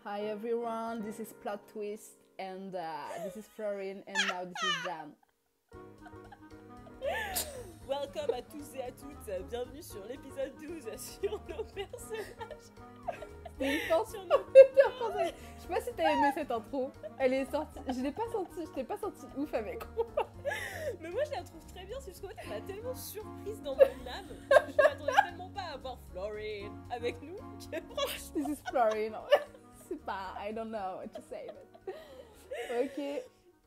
Hi everyone, this is Plot Twist and this is Florin and now this is Jan. Welcome à tous et à toutes, bienvenue sur l'épisode 12 sur nos personnages. C'était une tension Sur nos... Je sais pas si t'as aimé cette intro, elle est sortie, je t'ai pas senti ouf avec moi. Mais moi je la trouve très bien, c'est juste qu'en fait elle m'a tellement surprise dans mon âme que je m'attendais tellement pas à avoir Florin avec nous que franchement... This is Florin, c'est pas, I don't know what to say, but... Ok.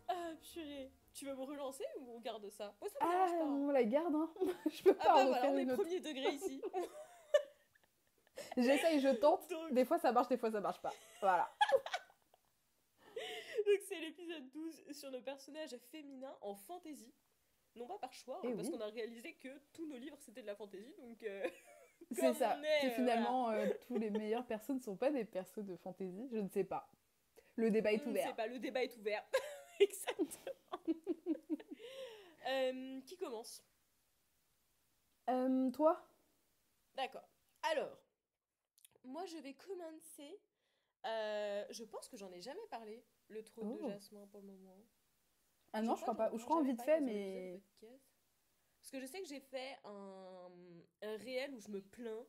Ah purée, tu veux me relancer ou on garde ça? Moi ça me dérange pas. On la garde, hein. Je peux pas Ah bah en voilà, refaire on est une autre. premier degré ici. J'essaye, je tente, Donc... des fois ça marche, des fois ça marche pas, voilà. Donc c'est l'épisode 12 sur nos personnages féminins en fantasy. Non pas par choix, hein, parce qu'on a réalisé que tous nos livres c'était de la fantasy, donc... C'est ça, que finalement tous les meilleures personnes ne sont pas des persos de fantasy, je ne sais pas. Le débat est ouvert. Je ne sais pas, le débat est ouvert. Exactement. Qui commence? Toi? D'accord. Alors, moi je vais commencer. Je pense que j'en ai jamais parlé, le trône de Jasmin pour le moment. Ah non, je crois pas. Ou je crois en vite fait, mais... Parce que je sais que j'ai fait un réel où je me plains.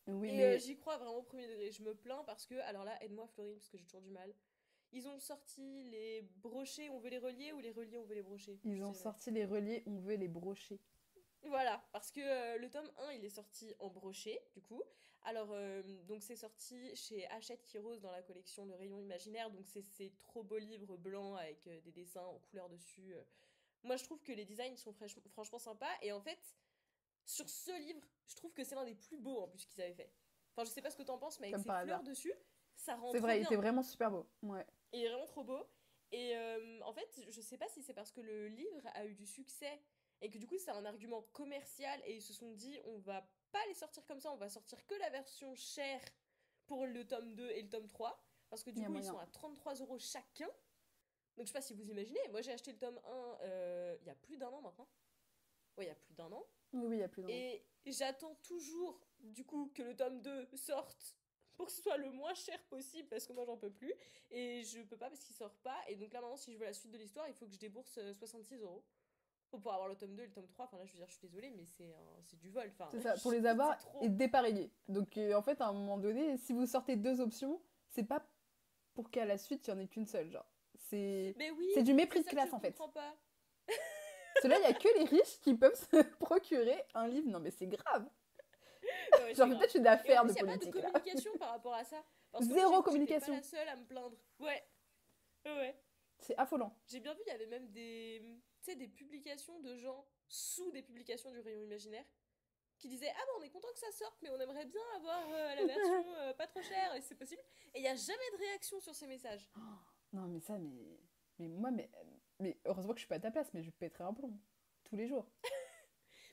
Oui, et mais... j'y crois vraiment au premier degré. Je me plains parce que, alors là, aide-moi Florine, parce que j'ai toujours du mal. Ils ont sorti les brochets, on veut les relier, ou les reliés, on veut les brocher? Ils ont sorti les reliés, on veut les brocher. Voilà, parce que le tome 1, il est sorti en brochet, du coup. Alors, donc c'est sorti chez Hachette Heroes dans la collection Le Rayon Imaginaire. Donc c'est ces trop beaux livres blancs avec des dessins en couleur dessus. Moi, je trouve que les designs sont franchement sympas. Et en fait, sur ce livre, je trouve que c'est l'un des plus beaux en plus qu'ils avaient fait. Enfin, je sais pas ce que t'en penses, mais avec ces fleurs dessus, ça rend trop bien. C'est vrai, il était vraiment super beau. Ouais. Il est vraiment trop beau. Et en fait, je sais pas si c'est parce que le livre a eu du succès et que du coup c'est un argument commercial et ils se sont dit on va pas les sortir comme ça, on va sortir que la version chère pour le tome 2 et le tome 3 parce que du coup ils sont à 33€ chacun. Donc je sais pas si vous imaginez, moi j'ai acheté le tome 1 il y a plus d'un an maintenant. Ouais, il y a plus d'un an. Oui, il y a plus d'un an. Et j'attends toujours du coup que le tome 2 sorte pour que ce soit le moins cher possible parce que moi j'en peux plus et je peux pas parce qu'il sort pas et donc là maintenant si je veux la suite de l'histoire il faut que je débourse 66€ pour pouvoir avoir le tome 2 et le tome 3. Enfin là je veux dire je suis désolée mais c'est du vol. Enfin, c'est ça, pour les avoir et dépareiller. Donc en fait à un moment donné si vous sortez deux options c'est pas pour qu'à la suite il y en ait qu'une seule genre. C'est du mépris de classe en fait. Pas. Cela il y a que les riches qui peuvent se procurer un livre. Non mais c'est grave. Ouais, genre peut-être une affaire de politique. Il n'y a pas de communication par rapport à ça. Parce que zéro communication. J'étais pas la seule à me plaindre. Ouais. C'est affolant. J'ai bien vu, il y avait même des publications de gens sous des publications du Rayon Imaginaire qui disaient ah bah on est content que ça sorte mais on aimerait bien avoir la version pas trop chère et c'est possible. Et il n'y a jamais de réaction sur ces messages. Oh, non mais ça mais heureusement que je suis pas à ta place mais je pèterais un plomb tous les jours.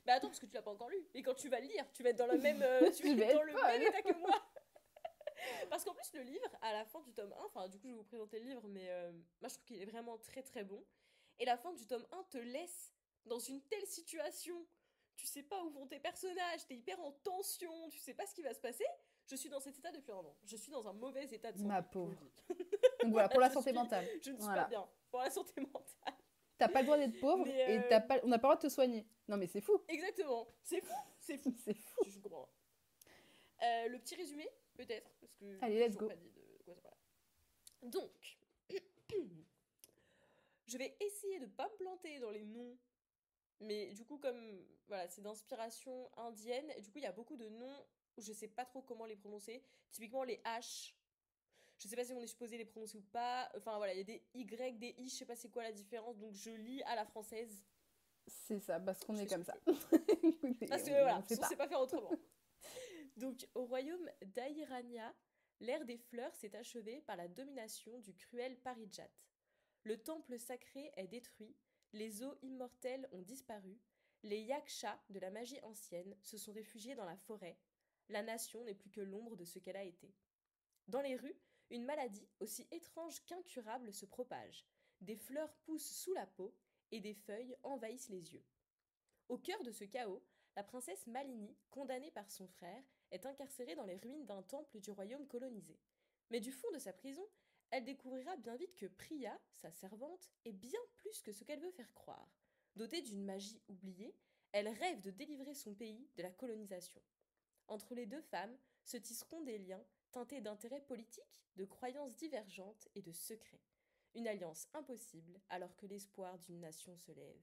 Bah attends parce que tu l'as pas encore lu et quand tu vas le lire tu vas être dans le même état que moi. Parce qu'en plus le livre à la fin du tome 1, enfin du coup je vais vous présenter le livre mais moi je trouve qu'il est vraiment très très bon et la fin du tome 1 te laisse dans une telle situation, tu sais pas où vont tes personnages, t'es hyper en tension, tu sais pas ce qui va se passer. Je suis dans cet état depuis un an, je suis dans un mauvais état de santé. Ma pauvre. Donc voilà, pour la santé mentale. Je ne suis pas bien, pour la santé mentale. T'as pas le droit d'être pauvre et on n'a pas le droit de te soigner. Non mais c'est fou. Exactement, c'est fou. C'est fou. Je comprends. Le petit résumé, peut-être, parce que allez, let's go. Pas dit de quoi ça parle. Donc, je vais essayer de pas me planter dans les noms, mais du coup comme voilà c'est d'inspiration indienne, et du coup il y a beaucoup de noms où je sais pas trop comment les prononcer. Typiquement les H. Je sais pas si on est supposé les prononcer ou pas. Enfin voilà, il y a des Y, des I, je sais pas c'est quoi la différence, donc je lis à la française. C'est ça, parce qu'on est comme ça. Parce que voilà, on sait pas faire autrement. Donc au royaume d'Airania, l'ère des fleurs s'est achevée par la domination du cruel Parijat. Le temple sacré est détruit, les eaux immortelles ont disparu, les yakshas de la magie ancienne se sont réfugiés dans la forêt, la nation n'est plus que l'ombre de ce qu'elle a été. Dans les rues, une maladie aussi étrange qu'incurable se propage. Des fleurs poussent sous la peau et des feuilles envahissent les yeux. Au cœur de ce chaos, la princesse Malini, condamnée par son frère, est incarcérée dans les ruines d'un temple du royaume colonisé. Mais du fond de sa prison, elle découvrira bien vite que Priya, sa servante, est bien plus que ce qu'elle veut faire croire. Dotée d'une magie oubliée, elle rêve de délivrer son pays de la colonisation. Entre les deux femmes se tisseront des liens teintés d'intérêts politiques, de croyances divergentes et de secrets. Une alliance impossible alors que l'espoir d'une nation se lève.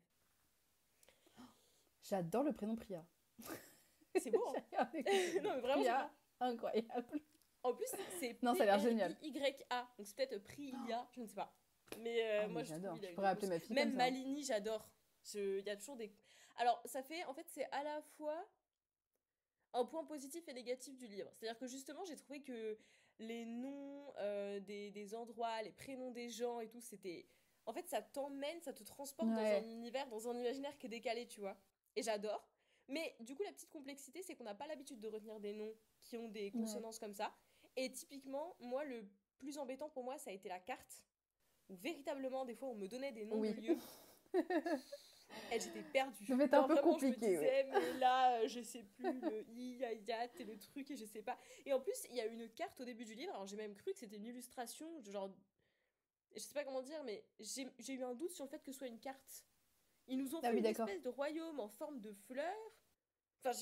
J'adore le prénom Priya. C'est beau, hein. Non, mais vraiment, Priya, incroyable. En plus, c'est non, ça a l'air génial. Y-A, donc c'est peut-être Priya, je ne sais pas. Mais moi, j'adore. Je pourrais appeler ma fille même comme ça. Malini, j'adore. Il y a toujours des... Alors, ça fait... En fait, c'est à la fois un point positif et négatif du livre. C'est-à-dire que justement, j'ai trouvé que les noms des endroits, les prénoms des gens et tout, c'était... En fait, ça t'emmène, ça te transporte dans un univers, dans un imaginaire qui est décalé, tu vois. Et j'adore. Mais du coup, la petite complexité, c'est qu'on n'a pas l'habitude de retenir des noms qui ont des consonances comme ça. Et typiquement, moi, le plus embêtant pour moi, ça a été la carte. Où véritablement, des fois, on me donnait des noms de lieux. Et j'étais perdue. Ça va être un peu compliqué. Je me disais, mais là, je sais plus, le i-a-yat et le truc, et je sais pas. Et en plus, il y a une carte au début du livre. Alors, j'ai même cru que c'était une illustration, genre... Je sais pas comment dire, mais j'ai eu un doute sur le fait que ce soit une carte. Ils nous ont fait une espèce de royaume en forme de fleurs. Enfin,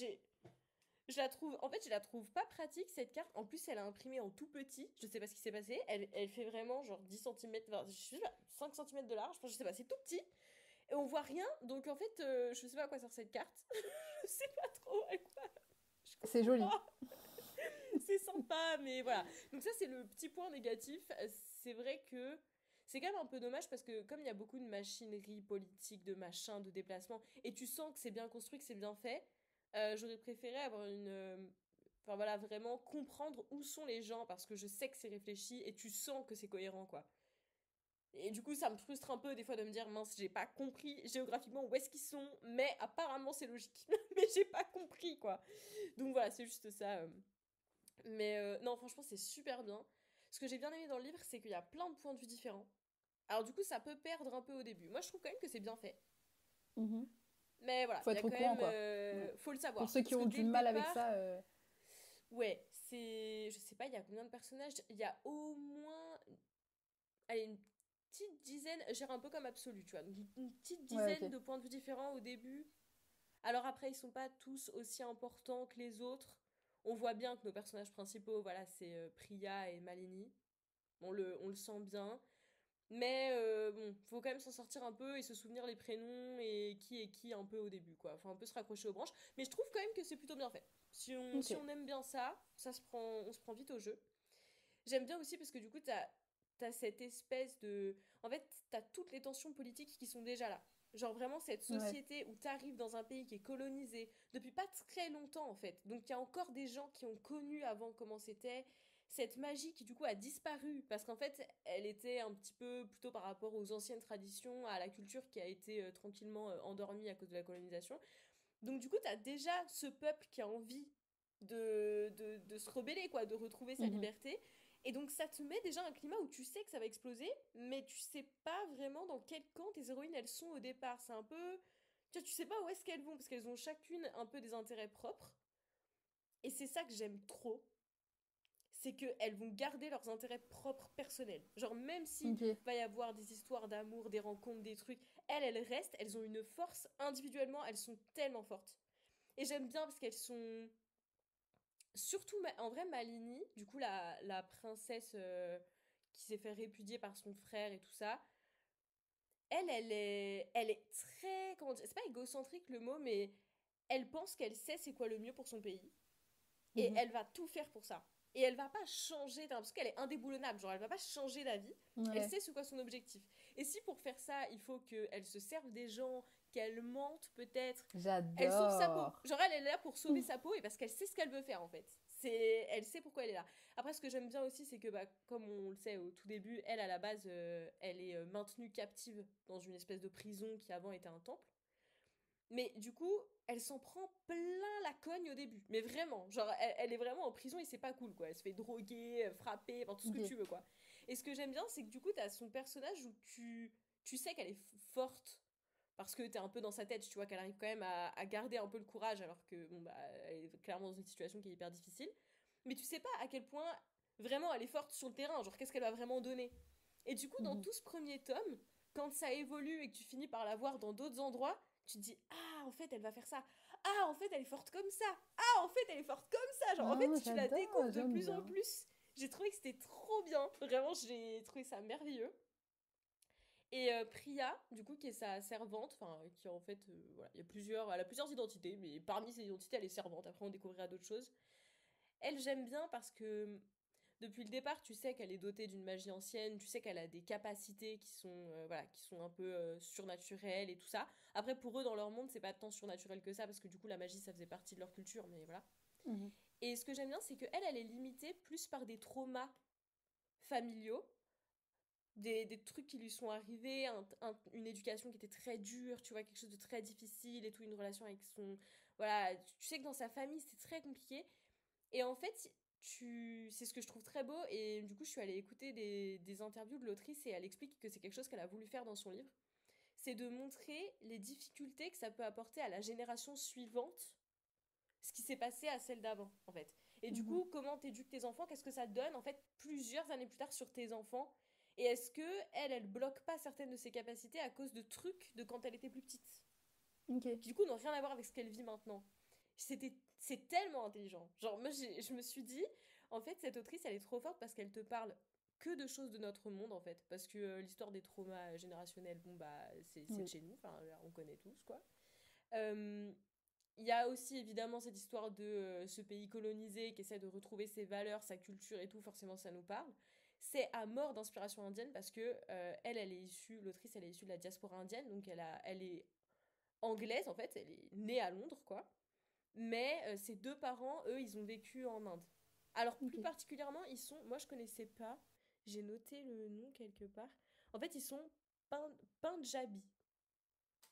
je la trouve... En fait, je la trouve pas pratique, cette carte. En plus, elle a imprimé en tout petit. Je sais pas ce qui s'est passé. Elle fait vraiment genre 10 cm... Enfin, je sais pas, 5 cm de large. Enfin, je sais pas, c'est tout petit. Et on voit rien. Donc, en fait, je sais pas à quoi sert cette carte. Je sais pas trop à quoi. C'est joli. C'est sympa, mais voilà. Donc ça, c'est le petit point négatif. C'est vrai que... C'est quand même un peu dommage parce que comme il y a beaucoup de machinerie politique, de machins, de déplacements, et tu sens que c'est bien construit, que c'est bien fait, j'aurais préféré avoir une... Enfin voilà, vraiment comprendre où sont les gens parce que je sais que c'est réfléchi et tu sens que c'est cohérent, quoi. Et du coup, ça me frustre un peu des fois de me dire, mince, j'ai pas compris géographiquement où est-ce qu'ils sont, mais apparemment c'est logique. Mais j'ai pas compris, quoi. Donc voilà, c'est juste ça. Mais non, franchement, c'est super bien. Ce que j'ai bien aimé dans le livre, c'est qu'il y a plein de points de vue différents. Alors du coup, ça peut perdre un peu au début. Moi, je trouve quand même que c'est bien fait. Mais voilà, faut être au courant, quoi. Faut le savoir. Pour ceux qui ont du mal avec ça... Ouais, c'est... Je sais pas, il y a combien de personnages? Il y a au moins... Allez, une petite dizaine... J'ai un peu comme Absolu, tu vois. Donc, une petite dizaine de points de vue différents au début. Alors après, ils sont pas tous aussi importants que les autres. On voit bien que nos personnages principaux, voilà, c'est Priya et Malini. On le sent bien. Mais bon, faut quand même s'en sortir un peu et se souvenir les prénoms et qui est qui un peu au début, quoi. Faut un peu se raccrocher aux branches. Mais je trouve quand même que c'est plutôt bien fait. Si on aime bien ça, on se prend vite au jeu. J'aime bien aussi parce que du coup, t'as cette espèce de... En fait, t'as toutes les tensions politiques qui sont déjà là. Genre vraiment cette société où t'arrives dans un pays qui est colonisé depuis pas très longtemps en fait. Donc il y a encore des gens qui ont connu avant comment c'était. Cette magie qui du coup a disparu parce qu'en fait elle était un petit peu plutôt par rapport aux anciennes traditions, à la culture qui a été tranquillement endormie à cause de la colonisation. Donc du coup t'as déjà ce peuple qui a envie de se rebeller quoi, de retrouver sa liberté. Et donc ça te met déjà un climat où tu sais que ça va exploser, mais tu sais pas vraiment dans quel camp tes héroïnes elles sont au départ. C'est un peu... Tu sais pas où est-ce qu'elles vont, parce qu'elles ont chacune un peu des intérêts propres. Et c'est ça que j'aime trop. C'est qu'elles vont garder leurs intérêts propres personnels. Genre même s'il va y avoir des histoires d'amour, des rencontres, des trucs, elles restent, elles ont une force individuellement, elles sont tellement fortes. Et j'aime bien parce qu'elles sont... Surtout, en vrai, Malini, du coup, la princesse qui s'est fait répudier par son frère et tout ça, elle est très... Comment dire? C'est pas égocentrique le mot, mais elle pense qu'elle sait c'est quoi le mieux pour son pays. Et elle va tout faire pour ça. Et elle va pas changer, parce qu'elle est indéboulonnable, genre elle va pas changer d'avis. Elle sait c'est quoi son objectif. Et si pour faire ça, il faut qu'elle se serve des gens, qu'elle mente peut-être. J'adore. Elle sauve sa peau. Genre elle est là pour sauver sa peau et parce qu'elle sait ce qu'elle veut faire en fait. Elle sait pourquoi elle est là. Après ce que j'aime bien aussi c'est que comme on le sait au tout début, elle à la base elle est maintenue captive dans une espèce de prison qui avant était un temple. Mais du coup, elle s'en prend plein la cogne au début. Mais vraiment, genre, elle est vraiment en prison et c'est pas cool, quoi. Elle se fait droguer, frapper, enfin, tout ce que tu veux, quoi. Et ce que j'aime bien, c'est que du coup, t'as son personnage où tu sais qu'elle est forte. Parce que t'es un peu dans sa tête, tu vois, qu'elle arrive quand même à garder un peu le courage, alors que, bon, bah, elle est clairement dans une situation qui est hyper difficile. Mais tu sais pas à quel point vraiment, elle est forte sur le terrain, genre, qu'est-ce qu'elle va vraiment donner? Et du coup, dans tout ce premier tome, quand ça évolue et que tu finis par la voir dans d'autres endroits, tu te dis, ah, en fait, elle va faire ça. Ah, en fait, elle est forte comme ça. Ah, en fait, elle est forte comme ça. Genre, en fait, tu la découvres de plus en plus. J'ai trouvé que c'était trop bien. Vraiment, j'ai trouvé ça merveilleux. Et Priya, du coup, qui est sa servante, enfin, qui en fait, voilà, elle a plusieurs identités, mais parmi ses identités, elle est servante. Après, on découvrira d'autres choses. Elle, j'aime bien parce que depuis le départ, tu sais qu'elle est dotée d'une magie ancienne, tu sais qu'elle a des capacités qui sont, voilà, qui sont un peu surnaturelles et tout ça. Après, pour eux, dans leur monde, c'est pas tant surnaturel que ça, parce que du coup, la magie, ça faisait partie de leur culture, mais voilà. Et ce que j'aime bien, c'est qu'elle, elle est limitée plus par des traumas familiaux, des trucs qui lui sont arrivés, une éducation qui était très dure, tu vois, quelque chose de très difficile et tout, une relation avec son... Voilà, tu sais que dans sa famille, c'était très compliqué. Et en fait, c'est ce que je trouve très beau, et du coup, je suis allée écouter des interviews de l'autrice, et elle explique que c'est quelque chose qu'elle a voulu faire dans son livre. C'est de montrer les difficultés que ça peut apporter à la génération suivante, ce qui s'est passé à celle d'avant, en fait. Et du coup, comment t'éduques tes enfants, qu'est-ce que ça te donne, en fait, plusieurs années plus tard sur tes enfants. Et est-ce que elle bloque pas certaines de ses capacités à cause de trucs de quand elle était plus petite, qui du coup n'ont rien à voir avec ce qu'elle vit maintenant. C'est tellement intelligent. Genre, moi, je me suis dit, en fait, cette autrice, elle est trop forte parce qu'elle te parle que de choses de notre monde, en fait. Parce que l'histoire des traumas générationnels, bon, bah, c'est de chez nous. Enfin, on connaît tous, quoi. Il y a aussi, évidemment, cette histoire de ce pays colonisé qui essaie de retrouver ses valeurs, sa culture et tout. Forcément, ça nous parle. C'est à mort d'inspiration indienne parce que elle est issue, l'autrice, elle est issue de la diaspora indienne. Donc, elle est anglaise, en fait. Elle est née à Londres, quoi. Mais ses deux parents, eux, ils ont vécu en Inde. Alors, plus particulièrement, ils sont... Moi, je connaissais pas. J'ai noté le nom quelque part. En fait, ils sont Punjabi.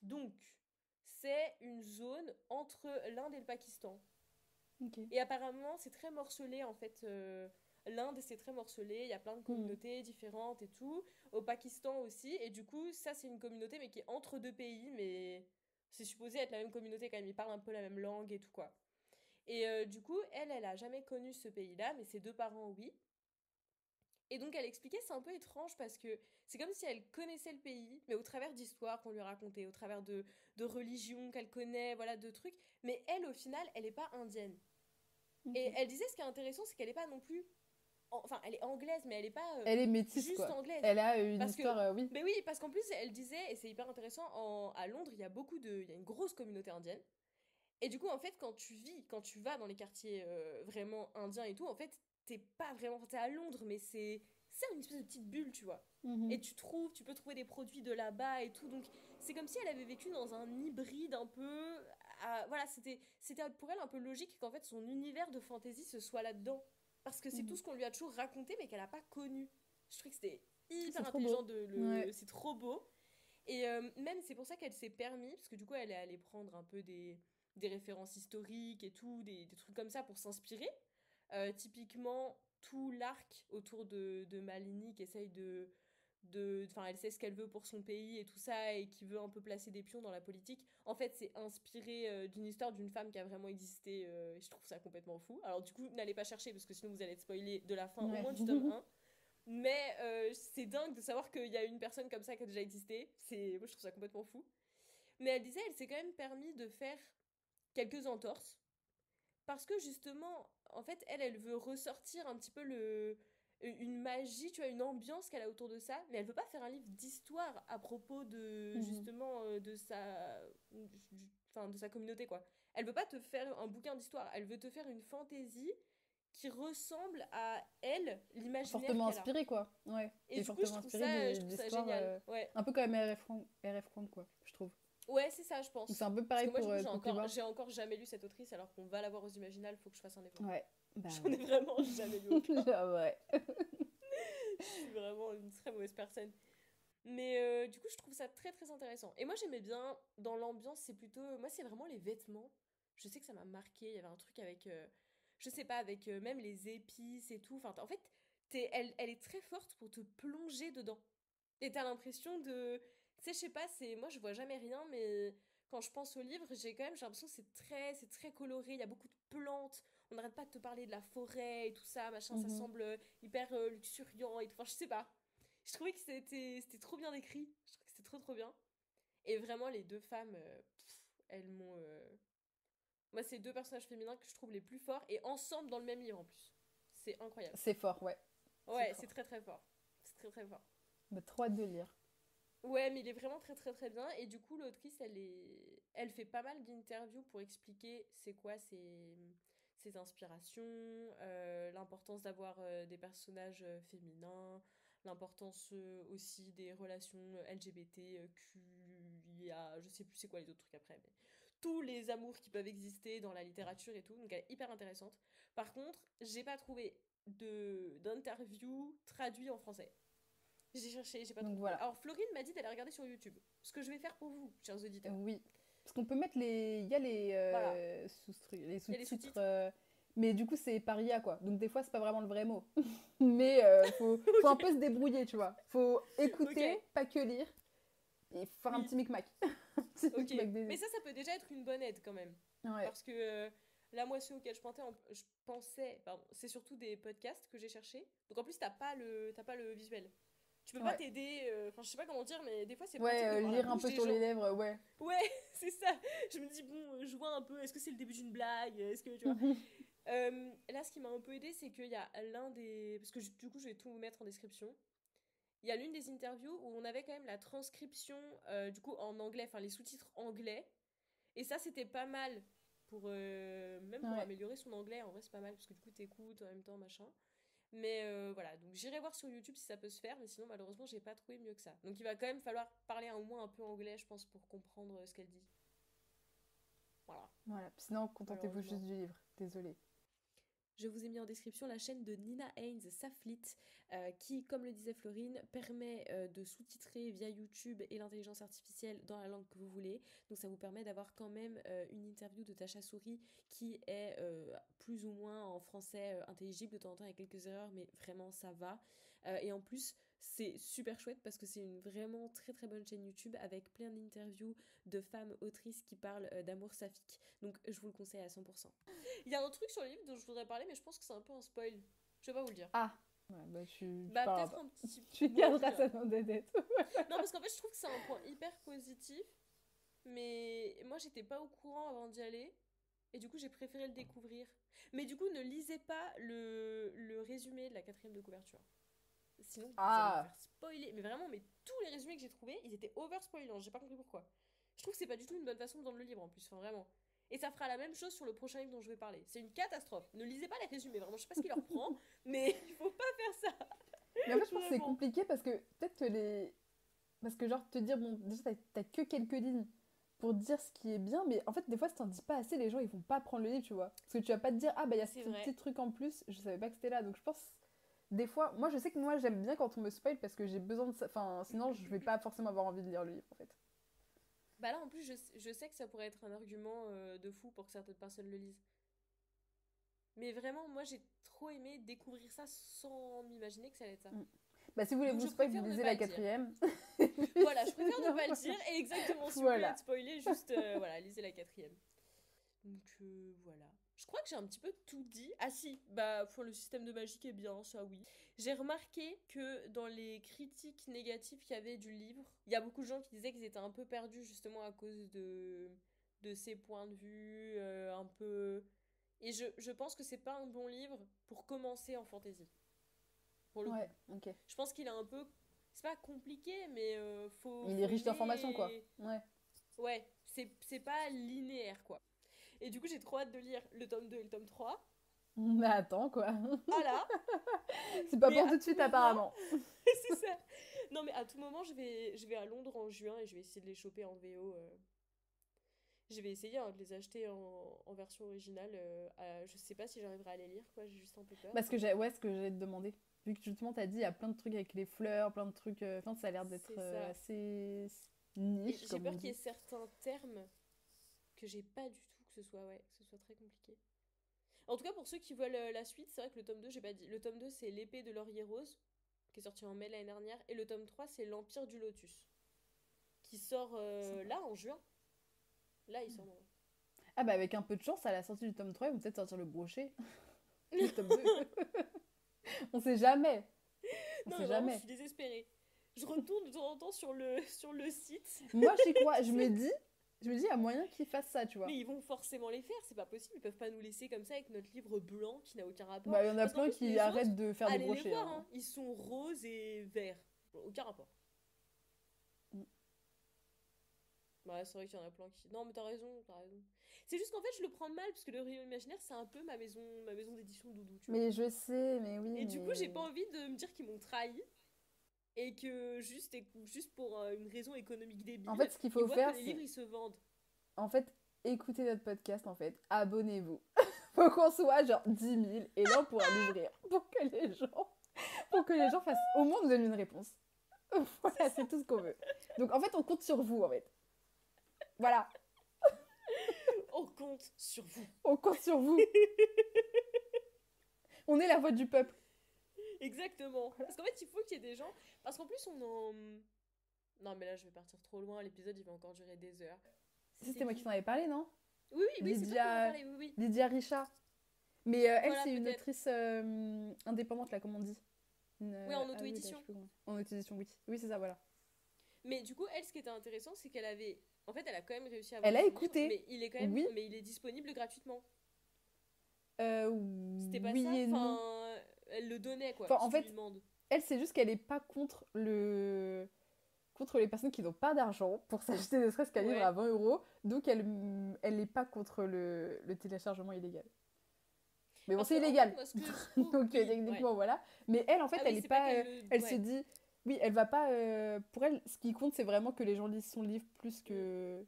Donc, c'est une zone entre l'Inde et le Pakistan. Et apparemment, c'est très morcelé, en fait. L'Inde, c'est très morcelé. Il y a plein de communautés différentes et tout. Au Pakistan aussi. Et du coup, ça, c'est une communauté, mais qui est entre deux pays, mais... C'est supposé être la même communauté quand même, ils parlent un peu la même langue et tout quoi. Et du coup, elle a jamais connu ce pays-là, mais ses deux parents, oui. Et donc, elle expliquait, c'est un peu étrange parce que c'est comme si elle connaissait le pays, mais au travers d'histoires qu'on lui racontait, au travers de religions qu'elle connaît, voilà, de trucs. Mais elle, au final, elle n'est pas indienne. Et elle disait, ce qui est intéressant, c'est qu'elle n'est pas non plus... Enfin, elle est anglaise, mais elle n'est pas elle est métisse, juste quoi. Anglaise. Elle a une histoire, oui. Mais oui, parce qu'en plus, elle disait, et c'est hyper intéressant, à Londres, il y a une grosse communauté indienne. Et du coup, en fait, quand tu vas dans les quartiers vraiment indiens et tout, en fait, t'es pas vraiment... T'es à Londres, mais c'est une espèce de petite bulle, tu vois. Et tu peux trouver des produits de là-bas et tout. Donc, c'est comme si elle avait vécu dans un hybride un peu... voilà, c'était pour elle un peu logique qu'en fait, son univers de fantasy se soit là-dedans. Parce que c'est tout ce qu'on lui a toujours raconté, mais qu'elle a pas connu. Je trouve que c'était hyper intelligent C'est trop beau. Et même, c'est pour ça qu'elle s'est permis, parce que du coup, elle est allée prendre un peu des références historiques et tout, des trucs comme ça pour s'inspirer. Typiquement, tout l'arc autour de Malini qui essaye enfin, elle sait ce qu'elle veut pour son pays et tout ça, et qui veut un peu placer des pions dans la politique. En fait, c'est inspiré d'une histoire d'une femme qui a vraiment existé, et je trouve ça complètement fou. Alors du coup, n'allez pas chercher, parce que sinon vous allez être spoilé de la fin, au moins du tome 1. Mais c'est dingue de savoir qu'il y a une personne comme ça qui a déjà existé. Moi, je trouve ça complètement fou. Mais elle disait, elle s'est quand même permis de faire quelques entorses. Parce que justement, en fait, elle veut ressortir un petit peu une magie, tu vois, une ambiance qu'elle a autour de ça. Mais elle veut pas faire un livre d'histoire à propos de, justement, de sa communauté, quoi. Elle veut pas te faire un bouquin d'histoire. Elle veut te faire une fantaisie qui ressemble à elle, l'imaginaire fortement inspiré, quoi. Ouais. Et du coup, je trouve ça génial. Ouais. Un peu comme R.F. Frank, quoi, je trouve. Ouais, c'est ça, je pense. C'est un peu pareil pour moi, j'ai encore jamais lu cette autrice, alors qu'on va la voir aux Imaginales, faut que je fasse un effort. Ouais. J'en ai vraiment jamais lu aucun. Ouais. Je suis vraiment une très mauvaise personne. Mais du coup, je trouve ça très très intéressant. Et moi, j'aimais bien, dans l'ambiance, c'est plutôt... Moi, c'est vraiment les vêtements. Je sais que ça m'a marqué, il y avait un truc avec... je sais pas, avec même les épices et tout. Enfin, en fait, elle est très forte pour te plonger dedans. Et t'as l'impression de... Tu sais, je sais pas, moi je vois jamais rien, mais quand je pense au livre, j'ai l'impression que c'est très coloré, il y a beaucoup de plantes, on n'arrête pas de te parler de la forêt et tout ça, machin, ça semble hyper luxuriant et tout. Enfin, je sais pas. Je trouvais que c'était trop bien écrit. Je trouvais que c'était trop bien. Et vraiment, les deux femmes, elles m'ont... Moi, c'est 2 personnages féminins que je trouve les plus forts et ensemble dans le même livre en plus. C'est incroyable. C'est fort, ouais. Ouais, c'est très très fort. C'est très très fort. Bah, trop hâte de lire. Ouais, mais il est vraiment très très très bien. Et du coup, l'autrice, elle fait pas mal d'interviews pour expliquer c'est quoi ses inspirations, l'importance d'avoir des personnages féminins, l'importance aussi des relations LGBT, QIA, je sais plus c'est quoi les autres trucs après, mais tous les amours qui peuvent exister dans la littérature et tout. Donc elle est hyper intéressante. Par contre, j'ai pas trouvé d'interview traduit en français. J'ai cherché, j'ai pas trouvé. Voilà. Alors Florine m'a dit d'aller regarder sur YouTube. Ce que je vais faire pour vous, chers auditeurs. Oui. Parce qu'on peut mettre les... Il y a les sous-titres. Mais du coup, c'est par IA, quoi. Donc des fois, c'est pas vraiment le vrai mot. Mais faut un peu se débrouiller, tu vois. Faut écouter, pas que lire. Et faire un petit micmac. Mais ça peut déjà être une bonne aide quand même. Ouais. Parce que là, moi, ceux auxquels je pensais, c'est surtout des podcasts que j'ai cherchés. Donc en plus, t'as pas le visuel. Tu peux pas t'aider, enfin je sais pas comment dire, mais des fois c'est pratique de voir lire un peu sur les lèvres, ouais. Ouais, c'est ça. Je me dis, bon, je vois un peu, est-ce que c'est le début d'une blague, est-ce que, tu vois. Là, ce qui m'a un peu aidé, c'est qu'il y a l'un des... Parce que du coup, je vais tout vous mettre en description. Il y a l'une des interviews où on avait quand même la transcription, du coup, en anglais, enfin les sous-titres anglais. Et ça, c'était pas mal pour même pour améliorer son anglais. En vrai, c'est pas mal, parce que du coup, t'écoutes en même temps, machin. Mais voilà, donc j'irai voir sur YouTube si ça peut se faire, mais sinon malheureusement j'ai pas trouvé mieux que ça. Donc il va quand même falloir parler au moins un peu anglais, je pense, pour comprendre ce qu'elle dit. Voilà, sinon contentez-vous juste du livre, désolée. Je vous ai mis en description la chaîne de Nina Haynes Saflit, qui, comme le disait Florine, permet de sous-titrer via YouTube et l'intelligence artificielle dans la langue que vous voulez. Donc ça vous permet d'avoir quand même une interview de Tasha Suri qui est plus ou moins en français intelligible, de temps en temps avec quelques erreurs, mais vraiment ça va. Et en plus, c'est super chouette parce que c'est une vraiment très très bonne chaîne YouTube avec plein d'interviews de femmes autrices qui parlent d'amour saphique. Donc je vous le conseille à 100%. Il y a un truc sur le livre dont je voudrais parler, mais je pense que c'est un peu un spoil. Je vais pas vous le dire. Ah ouais, bah peut-être un petit peu. Tu garderas ça dans des dettes. Non, parce qu'en fait, je trouve que c'est un point hyper positif. Mais moi, j'étais pas au courant avant d'y aller. Et du coup, j'ai préféré le découvrir. Mais du coup, ne lisez pas le résumé de la 4e de couverture. Sinon, vous allez vous faire spoiler. Mais vraiment, tous les résumés que j'ai trouvés, ils étaient over-spoilants. J'ai pas compris pourquoi. Je trouve que c'est pas du tout une bonne façon de vendre le livre en plus. Enfin, vraiment. Et ça fera la même chose sur le prochain livre dont je vais parler. C'est une catastrophe. Ne lisez pas les résumés, vraiment. Je sais pas ce qui leur prend, mais il faut pas faire ça. Mais en fait, je pense que c'est compliqué parce que peut-être que les... Parce que genre, te dire, bon, déjà, t'as que quelques lignes pour dire ce qui est bien, mais en fait, des fois, si t'en dis pas assez, les gens, ils vont pas prendre le livre, tu vois. Parce que tu vas pas te dire, ah, bah, il y a ce petit truc en plus, je savais pas que c'était là. Donc, je pense, des fois, moi, je sais que moi, j'aime bien quand on me spoil parce que j'ai besoin de ça. Enfin, sinon, je vais pas forcément avoir envie de lire le livre, en fait. Bah là, en plus, je sais que ça pourrait être un argument de fou pour que certaines personnes le lisent. Mais vraiment, moi, j'ai trop aimé découvrir ça sans m'imaginer que ça allait être ça. Bah, si vous voulez vous spoiler, vous lisez la 4e. Voilà, je préfère ne pas le dire. Et exactement, si vous voulez être spoilé, juste, voilà, lisez la 4e. Donc, voilà. Je crois que j'ai un petit peu tout dit. Ah si, bah, le système de magie qui est bien, ça oui. J'ai remarqué que dans les critiques négatives qu'il y avait du livre, il y a beaucoup de gens qui disaient qu'ils étaient un peu perdus justement à cause de ces points de vue, un peu... Et je pense que c'est pas un bon livre pour commencer en fantasy. Pour le coup. Ok. Je pense qu'il est un peu... C'est pas compliqué, mais faut... Il est riche d'informations, quoi. Ouais, c'est pas linéaire, quoi. Et du coup, j'ai trop hâte de lire le tome 2 et le tome 3. Mais attends, quoi. Voilà. C'est pas pour tout de suite, apparemment. C'est ça. Non, mais à tout moment, je vais à Londres en juin et je vais essayer de les choper en VO. Je vais essayer de les acheter en version originale. Je sais pas si j'arriverai à les lire, quoi. J'ai juste un peu peur. Parce que ce que j'allais te demander. Vu que justement, t'as dit, il y a plein de trucs avec les fleurs, plein de trucs... Enfin, ça a l'air d'être assez niche. J'ai peur qu'il y ait certains termes que j'ai pas du tout, que ce soit très compliqué. En tout cas, pour ceux qui veulent la suite, c'est vrai que le tome 2, j'ai pas dit. Le tome 2, c'est L'épée de laurier rose, qui est sorti en mai l'année dernière. Et le tome 3, c'est L'Empire du Lotus, qui sort là, en juin. Là, il sort. Ah bah avec un peu de chance, à la sortie du tome 3, ils vont peut-être sortir le brochet. Le tome 2. On sait jamais. On Non, sait mais vraiment, jamais. je suis désespérée. Je retourne de temps en temps sur le site. Moi, j'y crois. Je me dis, il y a moyen qu'ils fassent ça, tu vois. Mais ils vont forcément les faire, c'est pas possible. Ils peuvent pas nous laisser comme ça avec notre livre blanc qui n'a aucun rapport. Bah, il y en a Parce qu'en plein plus, qui les arrêtent autres, de faire des allez les brochets. voir, Hein. hein. Ils sont roses et verts. Bon, aucun rapport. Mm. Ouais, c'est vrai qu'il y en a plein qui. Non, mais t'as raison, t'as raison. C'est juste qu'en fait, je le prends mal parce que le rayon imaginaire, c'est un peu ma maison d'édition doudou, tu vois. Mais je sais, mais oui. Et du coup, j'ai pas envie de me dire qu'ils m'ont trahi et que juste pour une raison économique débile. En fait, ce qu'il ils faut voient faire, que les livres ils se vendent. En fait, écoutez notre podcast, en fait. Abonnez-vous. Faut qu'on soit genre 10 000 et là, on pourra l'ouvrir pour que les gens fassent au moins nous donnent une réponse. Voilà, c'est tout ce qu'on veut. Donc, en fait, on compte sur vous, en fait. Voilà. On compte sur vous. On compte sur vous. On est la voix du peuple. Exactement. Parce qu'en fait, il faut qu'il y ait des gens. Parce qu'en plus, on en. Non, mais là, je vais partir trop loin. L'épisode, il va encore durer des heures. C'était moi qui t'en avais parlé, non? Oui, c'est toi qui m'en as parlé, oui. Lydia Richard. Mais elle, voilà, c'est une peut-être. autrice indépendante, là, comme on dit. Oui, en auto-édition. En auto-édition, oui. Oui, c'est ça, voilà. Mais du coup, elle, ce qui était intéressant, c'est qu'elle avait. En fait, elle a quand même réussi à avoir. Elle a son écouté. livre, mais il est quand même. Oui. Mais il est disponible gratuitement. C'était pas oui ça. et Enfin, non. elle le donnait, quoi. Enfin, en fait, elle, c'est juste qu'elle est pas contre les personnes qui n'ont pas d'argent pour s'acheter ne serait-ce qu'un livre à 20 €. Donc, elle n'est pas contre le téléchargement illégal. Mais bon, c'est illégal. En fait, moi, donc, techniquement, voilà. Mais elle, en fait, elle est pas. Elle se dit. Oui, elle va pas. Pour elle, ce qui compte, c'est vraiment que les gens lisent son livre plus que.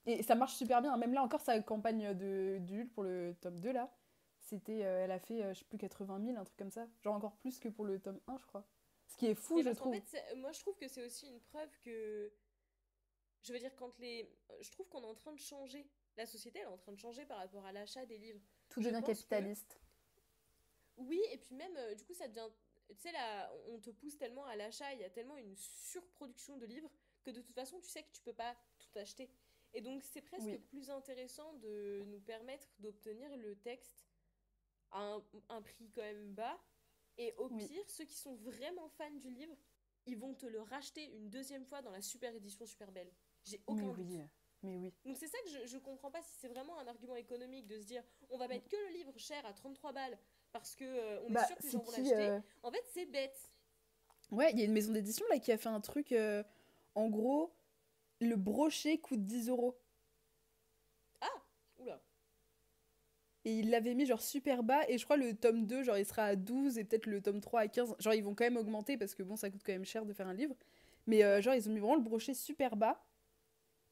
Et ça marche super bien. Même là, encore, sa campagne d'Ulule pour le tome 2, là, c'était. Elle a fait, je sais plus, 80 000, un truc comme ça. Genre encore plus que pour le tome 1, je crois. Ce qui est fou, je trouve. En fait, moi, je trouve que c'est aussi une preuve que. Je veux dire, je trouve qu'on est en train de changer. La société, elle est en train de changer par rapport à l'achat des livres. Tout devient capitaliste. Oui, et puis même, du coup, ça devient. Tu sais, là, on te pousse tellement à l'achat, il y a tellement une surproduction de livres que de toute façon, tu sais que tu peux pas tout acheter. Et donc, c'est presque plus intéressant de nous permettre d'obtenir le texte à un prix quand même bas. Et au pire, ceux qui sont vraiment fans du livre, ils vont te le racheter une deuxième fois dans la super édition super belle. J'ai aucun doute. Mais oui. Donc c'est ça que je comprends pas si c'est vraiment un argument économique de se dire on va mettre que le livre cher à 33 balles parce que on est sûr que les gens vont l'acheter. En fait, c'est bête. Ouais, il y a une maison d'édition là qui a fait un truc en gros, le brochet coûte 10 €. Ah, oula. Et il l'avait mis genre super bas et je crois le tome 2 genre il sera à 12 et peut-être le tome 3 à 15. Genre ils vont quand même augmenter parce que bon ça coûte quand même cher de faire un livre. Mais genre ils ont mis vraiment le brochet super bas.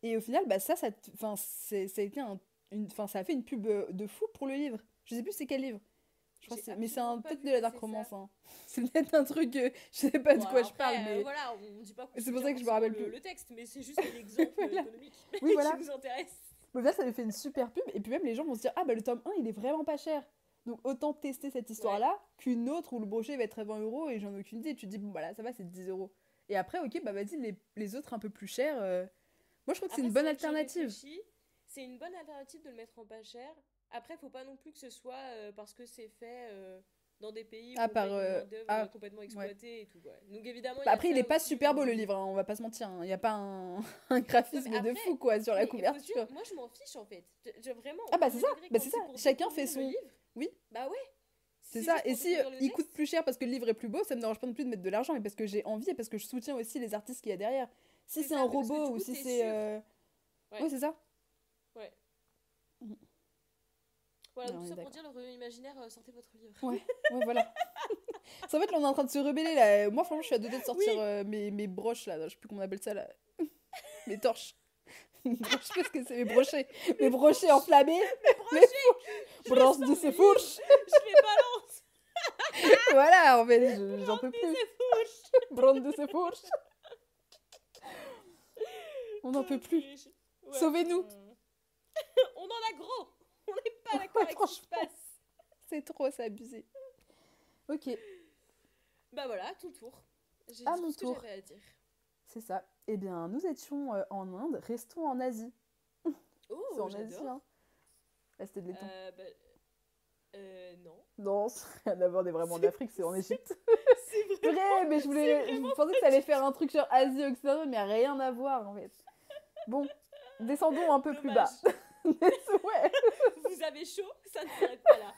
Et au final bah ça a été ça a fait une pub de fou pour le livre. Je sais plus c'est quel livre. Je crois mais c'est peut-être de la dark romance hein. C'est peut-être un truc je sais pas de quoi je parle mais voilà, on dit pas c'est pour ça que je me rappelle plus le texte mais c'est juste l'exemple économique oui, voilà. qui nous intéresse. Mais là, ça avait fait une super pub, et puis même les gens vont se dire ah bah le tome 1 il est vraiment pas cher. Donc autant tester cette histoire-là qu'une autre où le brochet va être à 20 € et j'en ai aucune idée. Tu te dis bon bah là ça va, c'est 10 €. Et après, ok, bah vas-y, les autres un peu plus chers. Moi je trouve que c'est une bonne alternative. C'est une bonne alternative de le mettre en pas cher. Après, faut pas non plus que ce soit parce que c'est fait dans des pays où on paye une main-d'œuvre complètement exploitée et tout. Ouais. Donc évidemment. Bah, après, il est pas super beau le livre, hein, on va pas se mentir. Il y a pas un graphisme de fou quoi sur la couverture. Moi, je m'en fiche en fait. Vraiment. Ah bah c'est ça. Bah c'est ça. Chacun fait son. Livre, oui. Bah ouais. C'est ça. Et si il coûte plus cher parce que le livre est plus beau, ça me dérange pas non plus de mettre de l'argent, mais parce que j'ai envie et parce que je soutiens aussi les artistes qu'il y a derrière. Si c'est un robot ou si c'est. Oui, c'est ça. Ouais. Voilà, tout ça pour dire le rayon imaginaire, sortez votre livre. Ouais, voilà. En fait, là, on est en train de se rebeller, là. Moi, franchement, je suis à deux doigts de sortir mes broches, là. Je sais plus comment on appelle ça, là. Mes torches. Je sais pas ce que c'est, mes brochets. Mes brochets enflammés. Mes brochets Brosse de ses fourches. Je les balance. Voilà, en fait, j'en peux plus. Brosse de ses fourches. On n'en peut plus. Ouais. Sauvez-nous. On en a gros. On n'est pas d'accord avec ce qui se passe. C'est trop, c'est abusé. Ok. Bah voilà, à ton tour. J'ai à dit mon tout tour. Ce que j'avais à dire. C'est ça. Eh bien, nous étions en Inde, restons en Asie. Oh, c'est en j'adore. Asie, hein. la cité de laiton? Non. Non, rien à voir, on est vraiment en Afrique, c'est en Égypte. C'est Vrai, vraiment... mais je pensais que ça allait faire un truc sur Asie occidentale, mais rien à voir en fait. Bon, descendons un peu plus bas. Dommage. Ouais. Vous avez chaud, ça ne s'arrête pas là.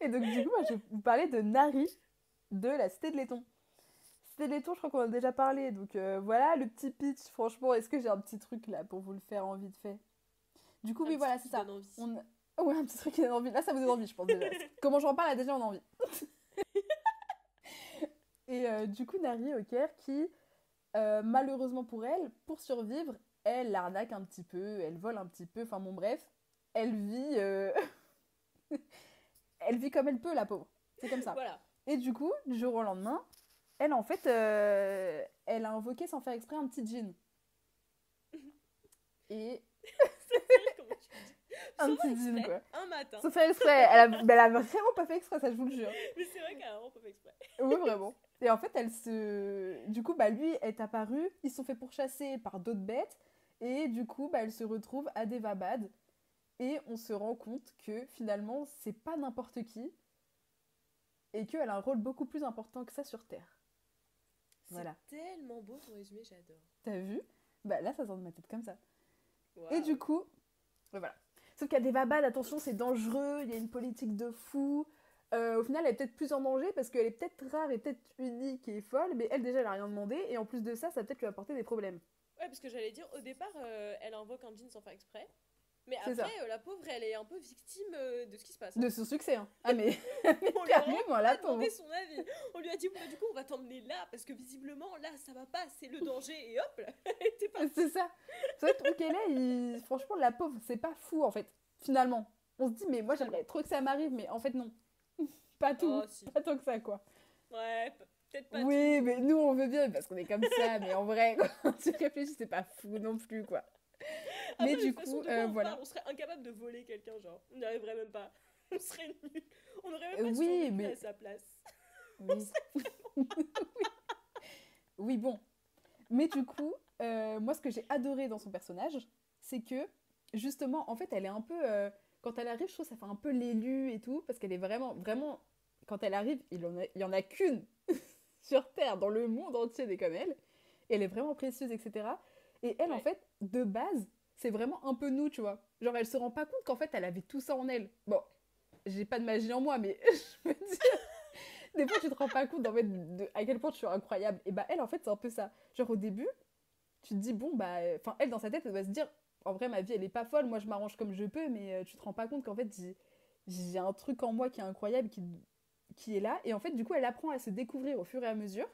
Et donc du coup, moi, je vais vous parler de Nari, de la cité de laiton. Cité de laiton, je crois qu'on en a déjà parlé, donc voilà, le petit pitch, franchement, est-ce que j'ai un petit truc là pour vous le faire en vite fait? Du coup, oui, voilà, c'est ça. Ouais, un petit truc qui donne envie. Là, ça vous donne envie, je pense déjà. Comment j'en parle, là, déjà, on a envie. Et du coup, Nari au Caire, qui, malheureusement pour elle, pour survivre, elle arnaque un petit peu, elle vole un petit peu, enfin bon, bref, elle vit, elle vit comme elle peut, la pauvre. C'est comme ça. Voilà. Et du coup, du jour au lendemain, elle, en fait, elle a invoqué sans faire exprès un petit djinn. Et... Comment tu dis un petit djinn, quoi. Un matin. Sans faire exprès. Elle a vraiment pas fait exprès, ça, je vous le jure. Mais c'est vrai qu'elle a vraiment pas fait exprès. Oui, vraiment. Et en fait, du coup, bah, lui est apparu, ils se sont fait pourchasser par d'autres bêtes, et du coup, bah, elle se retrouve à Devabad, et on se rend compte que finalement, c'est pas n'importe qui, et qu'elle a un rôle beaucoup plus important que ça sur Terre. Voilà. C'est tellement beau ton résumé, j'adore. T'as vu? Bah là, ça sort de ma tête comme ça. Wow. Et du coup, voilà. Sauf qu'à Devabad, attention, c'est dangereux, il y a une politique de fou. Au final, elle est peut-être plus en danger parce qu'elle est peut-être rare et peut-être unique et folle, mais elle, déjà, elle a rien demandé, et en plus de ça, ça peut-être lui apporter des problèmes. Ouais, parce que j'allais dire, au départ, elle invoque un djinn sans faire exprès. Mais c'est après, la pauvre, elle est un peu victime de ce qui se passe. De son succès, hein. Ah, mais on lui a carrément, là, demandé son avis. On lui a dit, bah, du coup, on va t'emmener là, parce que visiblement, là, ça va pas, c'est le danger, et hop, elle était partie. C'est ça. C'est vrai que Mukele, franchement, la pauvre, c'est pas fou, en fait, finalement. On se dit, mais moi, j'aimerais trop que ça m'arrive, mais en fait, non. Pas tout, si. pas tant que ça, quoi. Ouais, peut-être pas oui, tout. Mais nous, on veut bien, parce qu'on est comme ça, mais en vrai, quand tu réfléchis, c'est pas fou non plus, quoi. Après, mais du coup, voilà. On serait incapable de voler quelqu'un, genre. On n'y arriverait même pas. On serait nuls. On n'aurait même pas survécu à sa place. Oui. Oui, bon. Mais du coup, moi, ce que j'ai adoré dans son personnage, c'est que, justement, en fait, elle est un peu... quand elle arrive, je trouve que ça fait un peu l'élu et tout, parce qu'elle est vraiment... Quand elle arrive, il y en a qu'une sur Terre, dans le monde entier des comme elle. Et elle est vraiment précieuse, etc. Et elle, en fait, de base, c'est vraiment un peu nous, tu vois. Genre, elle se rend pas compte qu'en fait, elle avait tout ça en elle. Bon, j'ai pas de magie en moi, mais je veux dire... Des fois, tu te rends pas compte, en fait, à quel point tu es incroyable. Et bah, elle, en fait, c'est un peu ça. Genre, au début, tu te dis, bon, bah... Enfin, elle, dans sa tête, elle va se dire, en vrai, ma vie, elle est pas folle, moi, je m'arrange comme je peux, mais tu te rends pas compte qu'en fait, j'ai un truc en moi qui est incroyable, qui est là. Et en fait, du coup, elle apprend à se découvrir au fur et à mesure.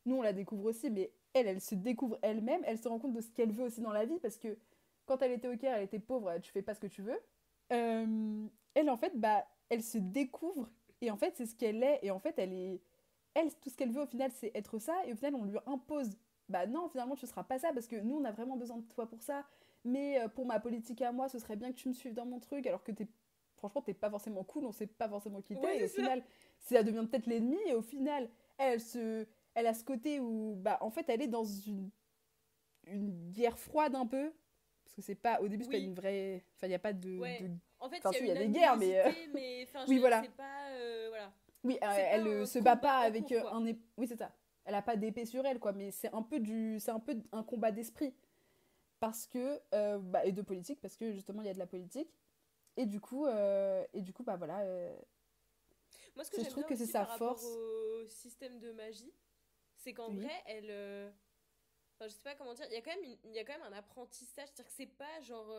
Nous, on la découvre aussi, mais elle se découvre elle-même. Elle se rend compte de ce qu'elle veut aussi dans la vie, parce que quand elle était au Caire, elle était pauvre, tu fais pas ce que tu veux. Elle, en fait, bah, elle se découvre, et en fait, c'est ce qu'elle est. Et en fait, elle, tout ce qu'elle veut, au final, c'est être ça. Et au final, on lui impose, bah non, finalement, tu seras pas ça, parce que nous, on a vraiment besoin de toi pour ça. Mais pour ma politique à moi, ce serait bien que tu me suives dans mon truc, alors que franchement, t'es pas forcément cool, on sait pas forcément qui t'es. Ouais, et au final, ça devient peut-être l'ennemi. Et au final, elle a ce côté où, bah, en fait, elle est dans une guerre froide un peu. Parce que c'est pas, au début, c'est pas une vraie... Enfin, il n'y a pas de... En fait, il y a des guerres, mais... oui, voilà. C'est pas... voilà. Oui, elle se bat pas avec un... Oui, c'est ça. Elle a pas d'épée sur elle, quoi. Mais c'est un peu un combat d'esprit. Parce que... et de politique, parce que, justement, il y a de la politique. Et du coup, bah, voilà... Moi, ce que j'aime bien que c'est aussi sa par force. rapport au système de magie, c'est qu'en vrai, elle... Enfin, je sais pas comment dire, il y a quand même un apprentissage, c'est-à-dire que c'est pas genre...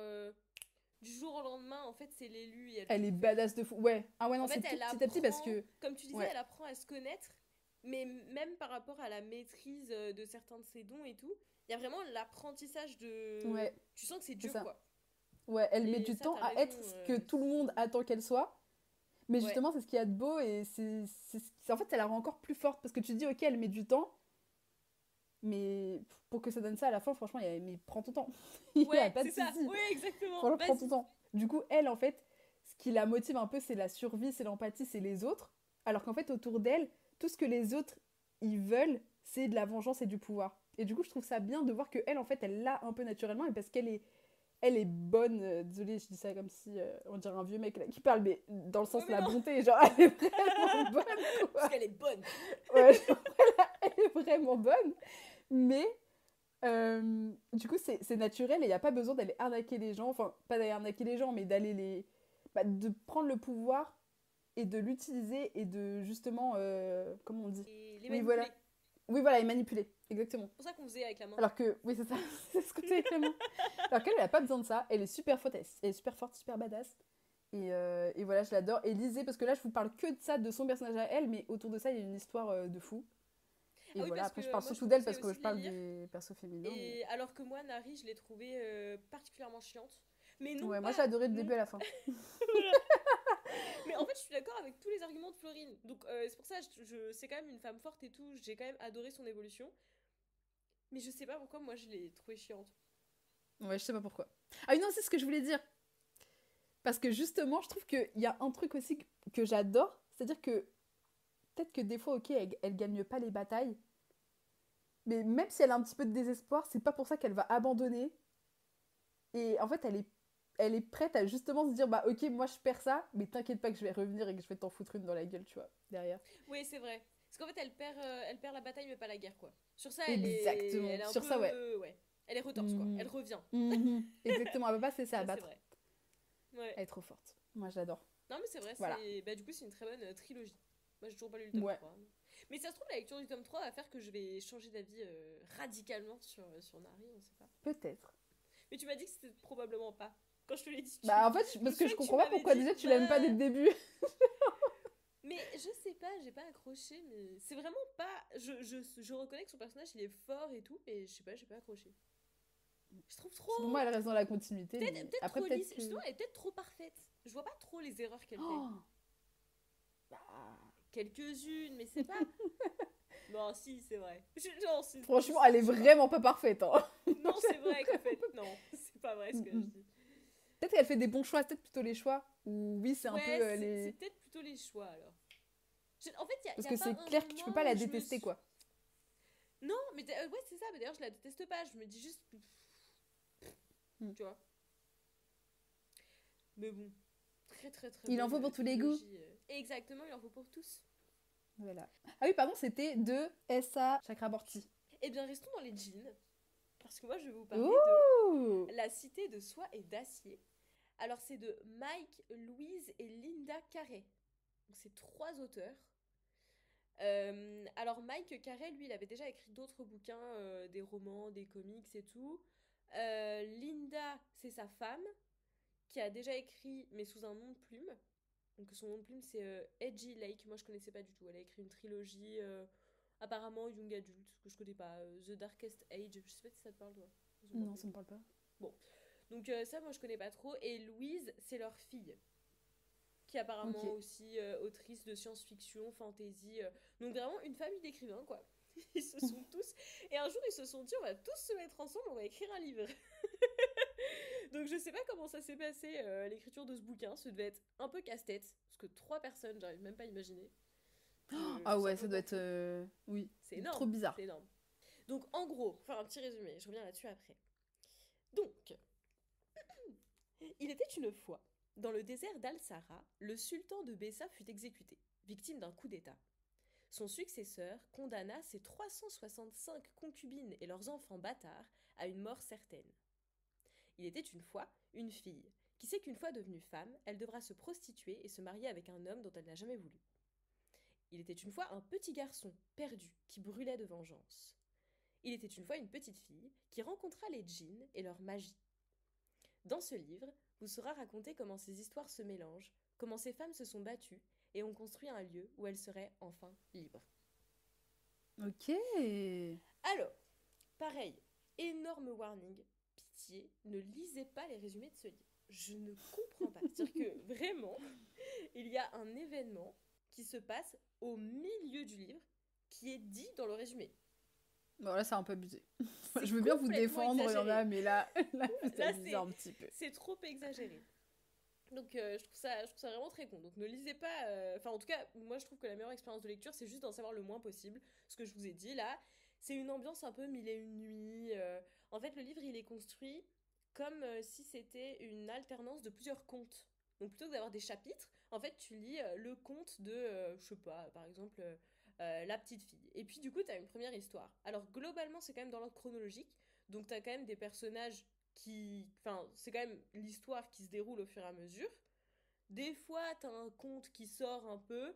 du jour au lendemain, en fait, c'est l'élu. Elle est badass de fou. Ouais. Ah ouais, non, c'est petit à petit parce que... Comme tu disais, elle apprend à se connaître, mais même par rapport à la maîtrise de certains de ses dons et tout, il y a vraiment l'apprentissage de... Ouais. Tu sens que c'est Dieu, quoi. Ouais, elle met du temps à être ce que tout le monde attend qu'elle soit. Mais justement, c'est ce qu'il y a de beau et en fait, ça la rend encore plus forte parce que tu te dis, ok, elle met du temps, mais pour que ça donne ça à la fin, franchement, mais prends ton temps. Il y a pas de souci. Ouais, exactement. Franchement, prends ton temps. Du coup, elle, en fait, ce qui la motive un peu, c'est la survie, c'est l'empathie, c'est les autres. Alors qu'en fait, autour d'elle, tout ce que les autres, ils veulent, c'est de la vengeance et du pouvoir. Et du coup, je trouve ça bien de voir qu'elle, en fait, elle l'a un peu naturellement et parce qu'elle est elle est bonne. Désolée, je dis ça comme si on dirait un vieux mec là, qui parle, mais dans le sens de la non. bonté. Genre, elle est vraiment bonne, quoi. Parce qu'elle est bonne. Ouais, genre, elle est vraiment bonne. Mais du coup, c'est naturel et il n'y a pas besoin d'aller arnaquer les gens. Enfin, pas d'aller arnaquer les gens, mais d'aller les. Bah, de prendre le pouvoir et de l'utiliser et de justement. Comment on dit? Et les Oui, manipuler. voilà. Oui, voilà, et manipuler. Exactement. C'est pour ça qu'on faisait avec la main. Alors que, oui, c'est ça. C'est ce côté avec la main. Alors qu'elle, elle a pas besoin de ça. Elle est super forte, elle est super forte, super badass. Et voilà, je l'adore. Et lisez, parce que là, je vous parle que de ça, de son personnage à elle, mais autour de ça, il y a une histoire de fou. Et Ah oui, voilà, parce après, que je parle moi, je surtout vous d'elle conseille parce que aussi je de les parle lire. des persos féminins. Et alors que moi, Nari, je l'ai trouvée particulièrement chiante. Mais non Ouais, moi, pas... j'ai adoré le Non. début à la fin. Voilà. Mais en fait, je suis d'accord avec tous les arguments de Florine. Donc c'est pour ça, c'est quand même une femme forte et tout. J'ai quand même adoré son évolution. Mais je sais pas pourquoi, moi, je l'ai trouvée chiante. Ouais, je sais pas pourquoi. Ah oui, non, c'est ce que je voulais dire. Parce que justement, je trouve qu'il y a un truc aussi que j'adore. C'est-à-dire que peut-être que des fois, ok, elle gagne pas les batailles. Mais même si elle a un petit peu de désespoir, c'est pas pour ça qu'elle va abandonner. Et en fait, elle est prête à justement se dire, bah ok, moi je perds ça, mais t'inquiète pas que je vais revenir et que je vais t'en foutre une dans la gueule, tu vois, derrière. Oui, c'est vrai. Parce qu'en fait, elle perd la bataille, mais pas la guerre, quoi. Sur ça, elle Exactement. est un Sur peu... ça, ouais. ouais. Elle est retorse, quoi. Elle Mhm. revient. Mhm. Exactement, elle va pas se laisser Ça, c'est abattre. vrai. Ouais. Elle est trop forte. Moi, j'adore. Non, mais c'est vrai, Voilà. bah, du coup, c'est une très bonne trilogie. Moi, j'ai toujours pas lu le tome Ouais. 3. Mais ça se trouve, la lecture du tome 3 va faire que je vais changer d'avis radicalement sur Nari, on sait pas. Peut-être. Mais tu m'as dit que c'était probablement pas. Quand je te l'ai dit, Bah, en fait, parce que je comprends pas pourquoi déjà tu l'aimes pas dès le début. Mais je sais pas, j'ai pas accroché, mais c'est vraiment pas... Je reconnais que son personnage, il est fort et tout, mais je sais pas, j'ai pas accroché. Je trouve trop... Pour moi, elle reste dans la continuité. Peut-être Mais... peut Après, trop peut-être lisse. que... Justement, elle est peut-être trop parfaite. Je vois pas trop les erreurs qu'elle fait. Oh bah... Quelques-unes, mais c'est pas... Non, si, c'est vrai. Non, Franchement, elle est vraiment pas parfaite. Hein. Non, c'est vrai qu'en fait, non, c'est pas vrai ce que je dis. Peut-être qu'elle fait des bons choix, c'est peut-être plutôt les choix. Ou oui, c'est un peu les... c'est peut-être plutôt les choix, alors. En fait, Parce que c'est clair que tu peux pas la détester, quoi. Non, mais ouais, c'est ça. Mais d'ailleurs, je la déteste pas. Je me dis juste... Tu vois. Mais bon, très très très Il en faut pour tous les goûts. Exactement, il en faut pour tous. Voilà. Ah oui, pardon, c'était de S.A. Chakraborty. Eh bien, restons dans les jeans. Parce que moi, je vais vous parler Ouh de La Cité de Soie et d'Acier. Alors, c'est de Mike, Louise et Linda Carey. Donc, c'est 3 auteurs. Alors, Mike Carey, lui, il avait déjà écrit d'autres bouquins, des romans, des comics et tout. Linda, c'est sa femme, qui a déjà écrit, mais sous un nom de plume. Donc son nom de plume, c'est Edgy Lake. Moi, je connaissais pas du tout. Elle a écrit une trilogie, apparemment young adulte, que je connais pas. The Darkest Age. Je sais pas si ça te parle, toi. Non, ça me parle pas. Bon. Donc ça, moi, je connais pas trop. Et Louise, c'est leur fille. Qui est apparemment aussi autrice de science-fiction, fantasy. Donc vraiment une famille d'écrivains, quoi. Ils se sont tous... Et un jour, ils se sont dit, on va tous se mettre ensemble, on va écrire un livre. Donc je sais pas comment ça s'est passé, l'écriture de ce bouquin. Ça devait être un peu casse-tête. Parce que 3 personnes, j'arrive même pas à imaginer. Ah ouais, ça doit être... Oui, c'est énorme. Trop bizarre. C'est énorme. Donc en gros, pour faire un petit résumé, je reviens là-dessus après. Donc, il était une fois, dans le désert d'Al-Sahara, le sultan de Bessa fut exécuté, victime d'un coup d'État. Son successeur condamna ses 365 concubines et leurs enfants bâtards à une mort certaine. Il était une fois une fille, qui sait qu'une fois devenue femme, elle devra se prostituer et se marier avec un homme dont elle n'a jamais voulu. Il était une fois un petit garçon, perdu, qui brûlait de vengeance. Il était une fois une petite fille, qui rencontra les djinns et leur magie. Dans ce livre, vous sera raconté comment ces histoires se mélangent, comment ces femmes se sont battues, et ont construit un lieu où elles seraient enfin libres. Ok. Alors, pareil, énorme warning, pitié, ne lisez pas les résumés de ce livre. Je ne comprends pas. C'est-à-dire que vraiment, il y a un événement qui se passe au milieu du livre qui est dit dans le résumé. Bon, là, c'est un peu abusé. Je veux bien vous défendre, il y en a, mais là c'est abusé un petit peu. C'est trop exagéré. Donc je trouve ça vraiment très con. Donc ne lisez pas... Enfin en tout cas, moi je trouve que la meilleure expérience de lecture, c'est juste d'en savoir le moins possible. Ce que je vous ai dit là, c'est une ambiance un peu mille et une nuits. En fait, le livre, il est construit comme si c'était une alternance de plusieurs contes. Donc plutôt que d'avoir des chapitres, en fait, tu lis le conte de, je sais pas, par exemple, La petite fille. Et puis du coup, t'as une première histoire. Alors globalement, c'est quand même dans l'ordre chronologique, donc t'as quand même des personnages qui... Enfin, c'est quand même l'histoire qui se déroule au fur et à mesure. Des fois, t'as un conte qui sort un peu,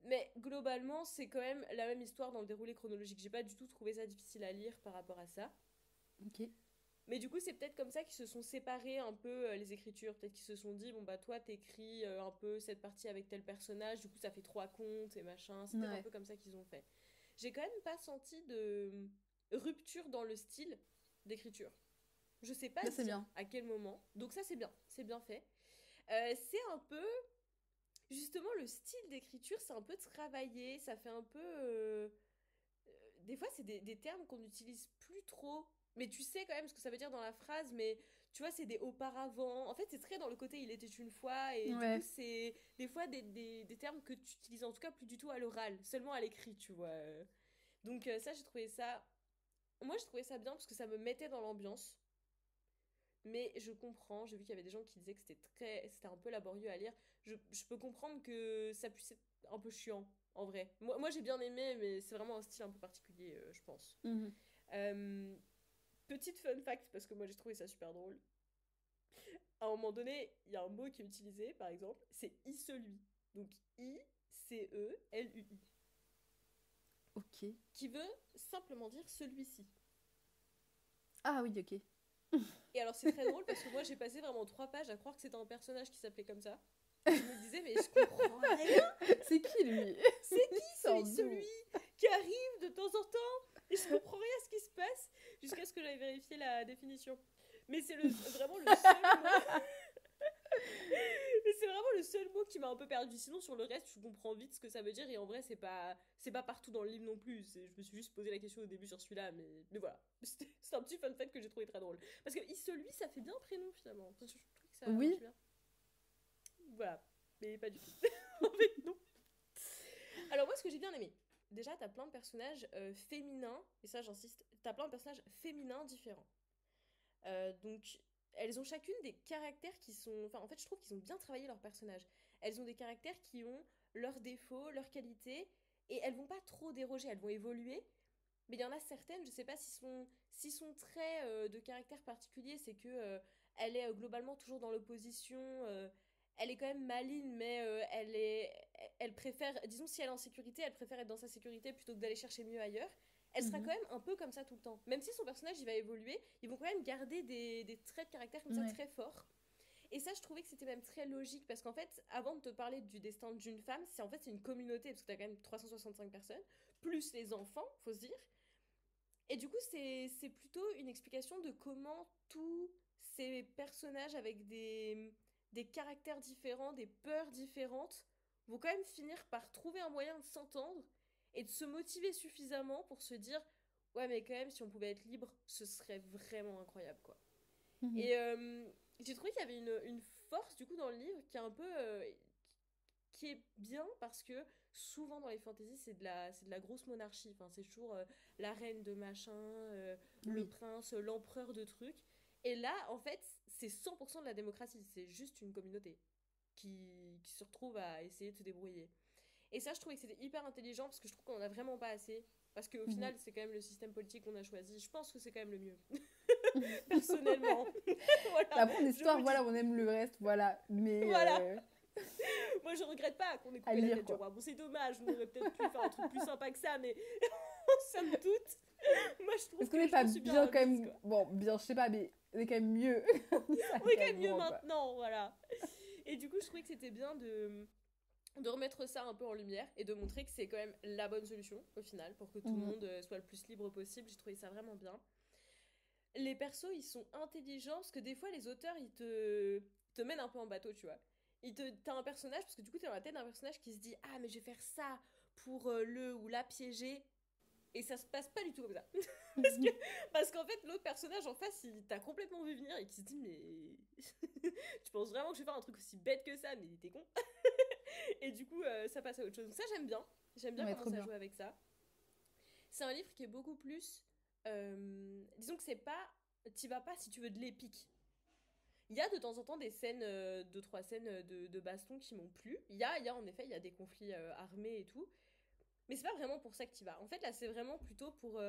mais globalement, c'est quand même la même histoire dans le déroulé chronologique. J'ai pas du tout trouvé ça difficile à lire par rapport à ça. Ok. Mais du coup, c'est peut-être comme ça qu'ils se sont séparés un peu les écritures. Peut-être qu'ils se sont dit, bon bah toi, t'écris un peu cette partie avec tel personnage, du coup ça fait 3 contes et machin. C'est peut-être un peu comme ça qu'ils ont fait. J'ai quand même pas senti de rupture dans le style d'écriture. Je sais pas Là, c'est dire bien. à quel moment. Donc ça, c'est bien fait. C'est un peu justement le style d'écriture, c'est un peu travaillé, ça fait un peu des fois c'est des termes qu'on n'utilise plus trop, mais tu sais quand même ce que ça veut dire dans la phrase, mais tu vois c'est des auparavant, en fait c'est très dans le côté il était une fois, et du coup Ouais. c'est des fois des termes que tu utilises en tout cas plus du tout à l'oral, seulement à l'écrit, tu vois. Donc ça j'ai trouvé ça, moi j'ai trouvé ça bien parce que ça me mettait dans l'ambiance. Mais je comprends, j'ai vu qu'il y avait des gens qui disaient que c'était un peu laborieux à lire. Je peux comprendre que ça puisse être un peu chiant, en vrai. Moi j'ai bien aimé, mais c'est vraiment un style un peu particulier, je pense. Mhm. Euh, Petite fun fact, parce que moi j'ai trouvé ça super drôle. À un moment donné, il y a un mot qui est utilisé, par exemple, c'est i celui. Donc I-C-E-L-U-I. Ok. Qui veut simplement dire celui-ci. Ah oui, ok. Et alors c'est très drôle parce que moi j'ai passé vraiment 3 pages à croire que c'était un personnage qui s'appelait comme ça. Et je me disais, mais je comprends rien. C'est qui lui? C'est qui Sors celui d'où? qui arrive de temps en temps et je comprends rien à ce qui se passe jusqu'à ce que j'aille vérifier la définition. Mais c'est vraiment le seul mot. Mais c'est vraiment le seul mot qui m'a un peu perdu. Sinon, sur le reste, je comprends vite ce que ça veut dire. Et en vrai, c'est pas partout dans le livre non plus. Je me suis juste posé la question au début sur celui-là. Mais voilà. C'est un petit fun fact que j'ai trouvé très drôle. Parce que celui, ça fait bien prénom finalement. Je trouve que ça marche Oui. bien. Voilà. Mais pas du tout. En fait, non. Alors, moi, ce que j'ai bien aimé. Déjà, t'as plein de personnages féminins. Et ça, j'insiste. T'as plein de personnages féminins différents. Donc, elles ont chacune des caractères qui sont... Enfin, en fait, je trouve qu'ils ont bien travaillé leurs personnages. Elles ont des caractères qui ont leurs défauts, leurs qualités, et elles vont pas trop déroger, elles vont évoluer. Mais il y en a certaines, je sais pas s'ils sont très de caractère particulier, c'est que elle est globalement toujours dans l'opposition. Elle est quand même maligne, mais elle préfère, disons si elle est en sécurité, elle préfère être dans sa sécurité plutôt que d'aller chercher mieux ailleurs. Elle sera quand Mhm. même un peu comme ça tout le temps. Même si son personnage il va évoluer, ils vont quand même garder des traits de caractère comme ça Ouais. très forts. Et ça, je trouvais que c'était même très logique parce qu'en fait, avant de te parler du destin d'une femme, c'est une communauté parce que t'as quand même 365 personnes, plus les enfants, faut se dire. Et du coup, c'est plutôt une explication de comment tous ces personnages avec des caractères différents, des peurs différentes, vont quand même finir par trouver un moyen de s'entendre et de se motiver suffisamment pour se dire ouais, mais quand même, si on pouvait être libre, ce serait vraiment incroyable, quoi. Mhm. Et j'ai trouvé qu'il y avait une force, du coup, dans le livre qui est un peu... qui est bien parce que souvent dans les fantaisies c'est de la grosse monarchie, enfin c'est toujours la reine de machin, le Oui. prince, l'empereur de trucs, et là en fait c'est 100% de la démocratie, c'est juste une communauté qui se retrouve à essayer de se débrouiller. Et ça je trouvais que c'était hyper intelligent parce que je trouve qu'on en a vraiment pas assez, parce qu'au Mhm. final c'est quand même le système politique qu'on a choisi, je pense que c'est quand même le mieux. Personnellement. Voilà, Après, en je vous histoire, le voilà, dis. on aime le reste, voilà. Mais Voilà. Moi, je regrette pas qu'on ait à coupé la lire, tête du quoi. roi. Bon, c'est dommage, on aurait peut-être pu faire un truc plus sympa que ça, mais somme toute, moi, je trouve Est-ce qu'on n'est que je pas m'en suis bien bien quand remise, même... quoi. Bon, bien, je sais pas, mais on est quand même mieux On est quand même mieux qu'avant, quoi. maintenant, voilà. Et du coup, je trouvais que c'était bien de remettre ça un peu en lumière et de montrer que c'est quand même la bonne solution, au final, pour que tout le Mhm. monde soit le plus libre possible. J'ai trouvé ça vraiment bien. Les persos, ils sont intelligents, parce que des fois, les auteurs, te mènent un peu en bateau, tu vois. T'as un personnage, parce que du coup, t'es dans la tête d'un personnage qui se dit ah, mais je vais faire ça pour le ou la piéger. Et ça se passe pas du tout comme ça. parce que, parce qu'en fait, l'autre personnage en face, il t'a complètement vu venir et qui se dit mais. Tu penses vraiment que je vais faire un truc aussi bête que ça? Mais t'es con. Et du coup, ça passe à autre chose. Donc ça, j'aime bien. J'aime bien Ouais, comment trop ça bien. joue avec ça. C'est un livre qui est beaucoup plus. Disons que c'est pas t'y vas pas si tu veux de l'épique. Il y a de temps en temps des scènes, 2-3 scènes de baston qui m'ont plu. En effet, il y a des conflits armés et tout. Mais c'est pas vraiment pour ça que tu vas. En fait, là, c'est vraiment plutôt pour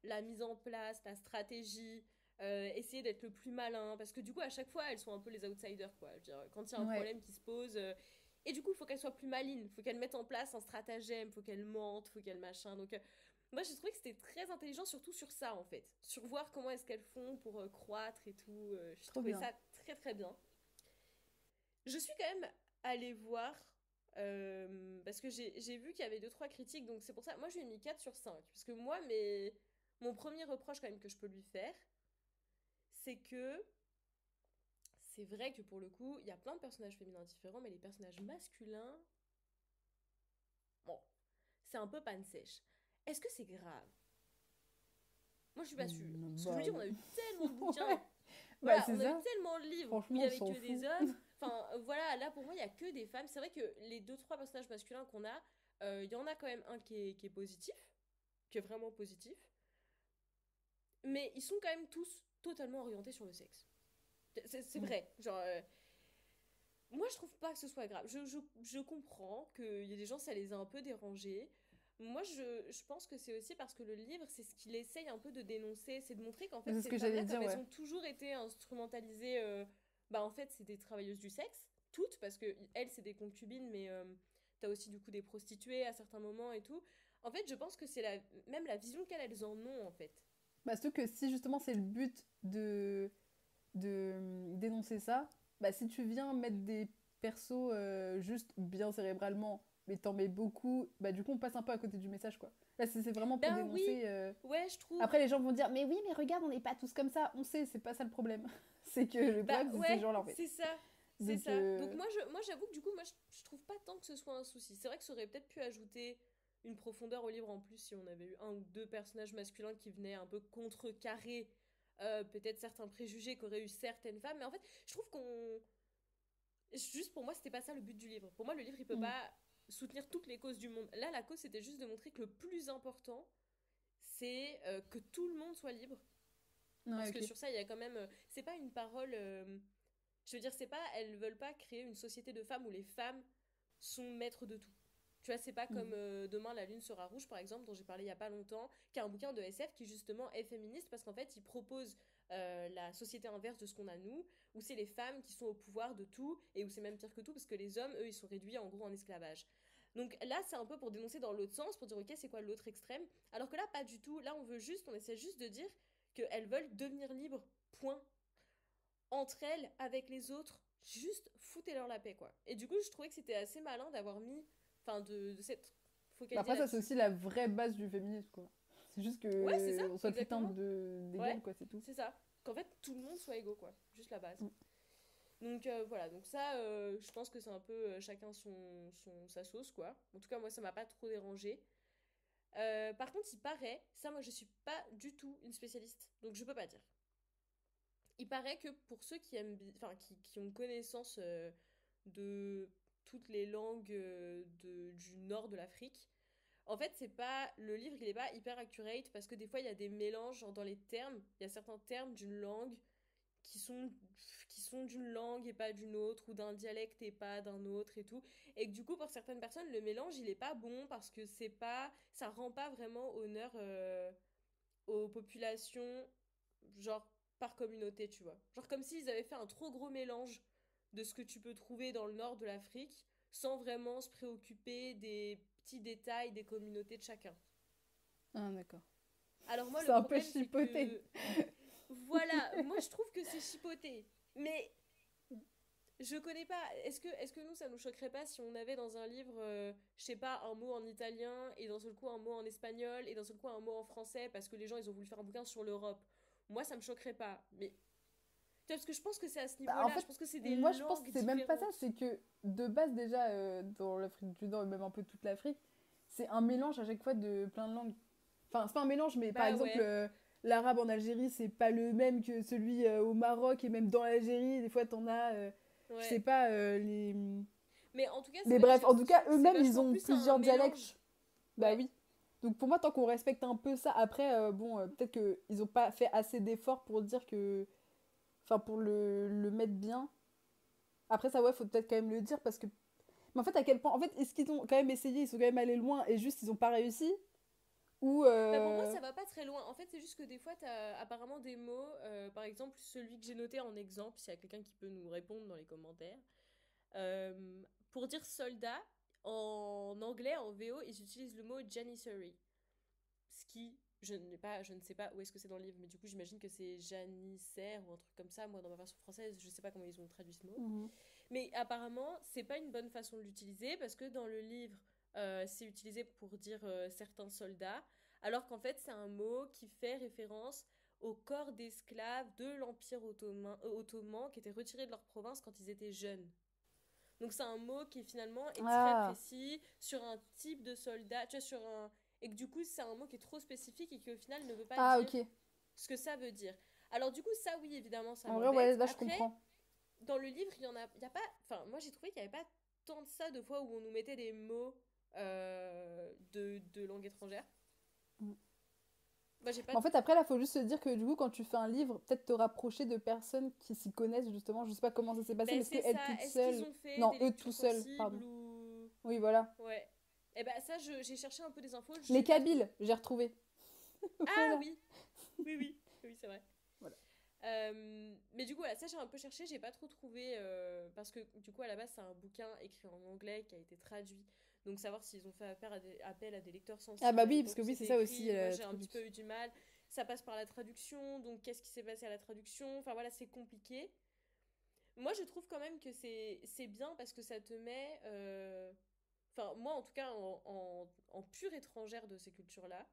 la mise en place, la stratégie, essayer d'être le plus malin. Parce que du coup, à chaque fois, elles sont un peu les outsiders, quoi. Je veux dire, quand il y a un problème qui se pose. Et du coup, il faut qu'elles soient plus malines. Il faut qu'elles mettent en place un stratagème. Il faut qu'elles mentent. Il faut qu'elles machin. Donc, moi, j'ai trouvé que c'était très intelligent, surtout sur ça, en fait. Sur voir comment est-ce qu'elles font pour croître et tout. Je trouvais ça très, très bien. Je suis quand même allée voir parce que j'ai vu qu'il y avait 2-3 critiques, donc c'est pour ça. Moi, je lui ai mis 4 sur 5. Parce que moi, mon premier reproche quand même que je peux lui faire, c'est que c'est vrai que pour le coup, il y a plein de personnages féminins différents, mais les personnages masculins, bon, c'est un peu panne sèche. Est-ce que c'est grave? Moi, je suis pas sûre. Parce que je me dis, on a eu tellement de bouquins. Voilà, on a eu tellement de livres où il y avait que des hommes. Enfin, voilà, là pour moi, il y a que des femmes. C'est vrai que les 2-3 personnages masculins qu'on a, il y en a quand même un qui est positif, qui est vraiment positif. Mais ils sont quand même tous totalement orientés sur le sexe. C'est vrai. Genre, moi, je trouve pas que ce soit grave. Je comprends qu'il y a des gens, ça les a un peu dérangés. Moi, je pense que c'est aussi parce que le livre, c'est ce qu'il essaye un peu de dénoncer, c'est de montrer qu'en fait, ces femmes-là, comme elles ont toujours été instrumentalisées, en fait, c'est des travailleuses du sexe, toutes, parce que elles, c'est des concubines, mais t'as aussi du coup des prostituées à certains moments et tout. En fait, je pense que c'est même la vision qu'elles en ont, en fait. Bah, surtout que si justement c'est le but de dénoncer ça, bah si tu viens mettre des persos juste bien cérébralement, mais t'en mets beaucoup, bah du coup on passe un peu à côté du message quoi. Là c'est vraiment pour dénoncer. Oui. Ouais, je trouve. Après les gens vont dire mais oui mais regarde on n'est pas tous comme ça, on sait c'est pas ça le problème. C'est que le problème c'est ces gens-là en fait. C'est ça. C'est ça. Donc moi j'avoue que du coup moi je trouve pas tant que ce soit un souci. C'est vrai que ça aurait peut-être pu ajouter une profondeur au livre en plus si on avait eu un ou deux personnages masculins qui venaient un peu contrecarrer peut-être certains préjugés qu'auraient eu certaines femmes. Mais en fait je trouve qu'on... Juste pour moi c'était pas ça le but du livre. Pour moi le livre il peut pas soutenir toutes les causes du monde. Là la cause c'était juste de montrer que le plus important c'est que tout le monde soit libre. Parce que sur ça il y a quand même... c'est pas une parole... je veux dire, c'est pas, elles veulent pas créer une société de femmes où les femmes sont maîtres de tout. Tu vois, c'est pas comme Demain la lune sera rouge, par exemple, dont j'ai parlé il y a pas longtemps, qui est un bouquin de SF qui justement est féministe parce qu'en fait, il propose la société inverse de ce qu'on a nous, où c'est les femmes qui sont au pouvoir de tout et où c'est même pire que tout parce que les hommes, eux, ils sont réduits en gros en esclavage. Donc là, c'est un peu pour dénoncer dans l'autre sens, pour dire ok, c'est quoi l'autre extrême, alors que là, pas du tout. Là, on essaie juste de dire qu'elles veulent devenir libres, point, entre elles, avec les autres, juste foutez-leur la paix, quoi. Et du coup, je trouvais que c'était assez malin d'avoir mis, enfin, de cette focalisation. Après, ça, c'est aussi la vraie base du féminisme, quoi. C'est juste que c'est ça, on soit putain d'égal, quoi, c'est tout. C'est ça. Qu'en fait, tout le monde soit égaux, quoi. Juste la base. Donc voilà, donc ça, je pense que c'est un peu chacun sa sauce, quoi. En tout cas, moi, ça m'a pas trop dérangé. Par contre, il paraît, ça, moi, je suis pas du tout une spécialiste, donc je peux pas dire. Il paraît que pour ceux qui aiment, qui ont connaissance de toutes les langues du nord de l'Afrique, en fait, c'est pas le livre, il est pas hyper accurate parce que des fois il y a des mélanges genre, dans les termes. Il y a certains termes d'une langue qui sont d'une langue et pas d'une autre, ou d'un dialecte et pas d'un autre et tout. Et que du coup, pour certaines personnes, le mélange il est pas bon parce que ça rend pas vraiment honneur aux populations, genre par communauté, tu vois. Genre comme s'ils avaient fait un trop gros mélange de ce que tu peux trouver dans le nord de l'Afrique, sans vraiment se préoccuper des petits détails des communautés de chacun. Ah, d'accord. Alors moi, c'est un peu chipoté. Voilà, moi je trouve que c'est chipoté. Mais je connais pas. Est-ce que nous, ça nous choquerait pas si on avait dans un livre, je sais pas, un mot en italien, et d'un seul coup un mot en espagnol, et d'un seul coup un mot en français, parce que les gens, ils ont voulu faire un bouquin sur l'Europe. Moi, ça me choquerait pas. Mais tu vois, parce que je pense que c'est à ce niveau-là. En fait, je pense que c'est des moi, langues je pense que c'est différentes. même pas ça. C'est que de base, déjà, dans l'Afrique du Nord et même un peu toute l'Afrique, c'est un mélange à chaque fois de plein de langues. Enfin, c'est pas un mélange, mais par exemple, l'arabe en Algérie, c'est pas le même que celui au Maroc, et même dans l'Algérie, des fois, t'en as, je sais pas, Mais en tout cas, mais bref, en tout cas, eux-mêmes, ils ont plusieurs dialectes. Bah oui. Donc pour moi, tant qu'on respecte un peu ça, après, bon, peut-être qu'ils ont pas fait assez d'efforts pour dire que... Enfin, pour le mettre bien. Après ça, ouais, faut peut-être quand même le dire parce que... Mais en fait, à quel point... En fait, est-ce qu'ils ont quand même essayé, ils sont quand même allés loin et juste, ils ont pas réussi? Ou... Bah pour moi, ça va pas très loin. En fait, c'est juste que des fois, t'as apparemment des mots, par exemple, celui que j'ai noté en exemple, s'il y a quelqu'un qui peut nous répondre dans les commentaires. Pour dire soldat, en anglais, en VO, ils utilisent le mot janissary. Ce qui, je ne sais pas où est-ce que c'est dans le livre, mais du coup, j'imagine que c'est janissaire ou un truc comme ça. Moi, dans ma version française, je sais pas comment ils ont traduit ce mot. Mhm. Mais apparemment, c'est pas une bonne façon de l'utiliser parce que dans le livre, c'est utilisé pour dire certains soldats, alors qu'en fait, c'est un mot qui fait référence au corps d'esclaves de l'Empire ottoman qui étaient retirés de leur province quand ils étaient jeunes. Donc c'est un mot qui finalement est très Ah, précis sur un type de soldat, tu vois, et que du coup c'est un mot qui est trop spécifique et qui au final ne veut pas ah, dire ok. ce que ça veut dire. Alors du coup ça oui évidemment ça En vrai, ouais, m'embête. là, je Après comprends. dans le livre il y a pas, enfin moi j'ai trouvé qu'il y avait pas tant de ça de fois où on nous mettait des mots de langue étrangère. Mm. Moi j'ai pas. Mais en fait, après, là, faut juste se dire que du coup, quand tu fais un livre, peut-être te rapprocher de personnes qui s'y connaissent, justement. Je sais pas comment ça s'est passé, Ben mais est-ce que c'est elle ça. toute Est-ce qu'ils seule... ont fait Non, des eux lectures tout seuls, sensibles pardon. ou Oui, voilà. ouais. Et ben ça j'ai cherché un peu des infos, Les j'ai pas trouvé. Kabyles, j'ai retrouvé. Ah Voilà. oui, oui oui, oui c'est vrai. Voilà. Mais du coup, voilà, ça j'ai un peu cherché, j'ai pas trop trouvé parce que du coup à la base c'est un bouquin écrit en anglais qui a été traduit. Donc savoir s'ils ont fait appel à des lecteurs Ah bah sensibles à oui, parce l'époque que où oui, c'est c'était ça aussi, écrit, moi la j'ai un petit traduction. peu eu du mal. Ça passe par la traduction, donc qu'est-ce qui s'est passé à la traduction? Enfin voilà, c'est compliqué. Moi je trouve quand même que c'est bien parce que ça te met... Enfin moi en tout cas en pure étrangère de ces cultures-là,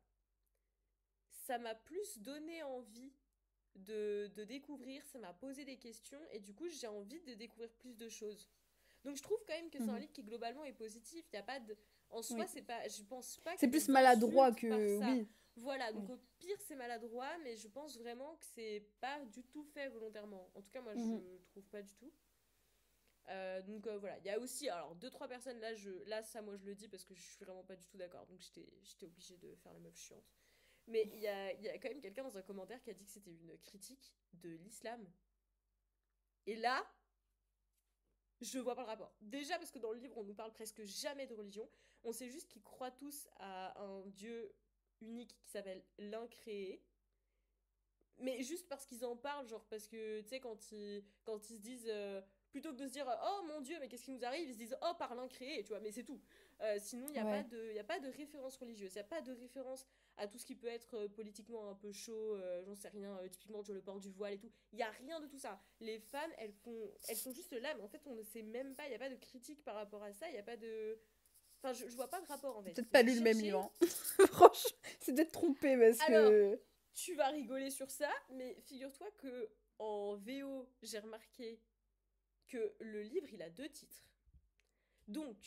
ça m'a plus donné envie de découvrir, ça m'a posé des questions et du coup j'ai envie de découvrir plus de choses. Donc je trouve quand même que c'est un Mhm. livre qui globalement est positif. Il y a pas de, en soi Oui. c'est pas, je pense pas C'est qu'il y ait plus des maladroit insultes par que... ça. Oui. Voilà, donc Oui. au pire c'est maladroit, mais je pense vraiment que c'est pas du tout fait volontairement. En tout cas moi Mhm. je trouve pas du tout. Donc voilà, il y a aussi alors deux trois personnes là ça moi je le dis parce que je suis vraiment pas du tout d'accord. Donc j'étais obligée de faire la meuf chiante. Mais il y a quand même quelqu'un dans un commentaire qui a dit que c'était une critique de l'islam. Et là, je vois pas le rapport. Déjà parce que dans le livre, on nous parle presque jamais de religion. On sait juste qu'ils croient tous à un Dieu unique qui s'appelle l'incréé. Mais juste parce qu'ils en parlent, genre parce que, tu sais, quand ils se disent... plutôt que de se dire oh mon dieu mais qu'est-ce qui nous arrive, ils se disent oh par l'incréé, tu vois, mais c'est tout. Sinon il n'y a, Ouais. y a pas de référence religieuse, il n'y a pas de référence à tout ce qui peut être politiquement un peu chaud, j'en sais rien, typiquement sur le port du voile et tout. Il n'y a rien de tout ça. Les fans, elles sont juste là, mais en fait on ne sait même pas, il n'y a pas de critique par rapport à ça, il n'y a pas de... Enfin je vois pas de rapport en T'as fait. peut-être pas J'ai lu le même cherché. livre, hein. Franchement, c'est peut-être trompé parce Alors, que... tu vas rigoler sur ça, mais figure-toi que en VO, j'ai remarqué que le livre, il a deux titres. Donc,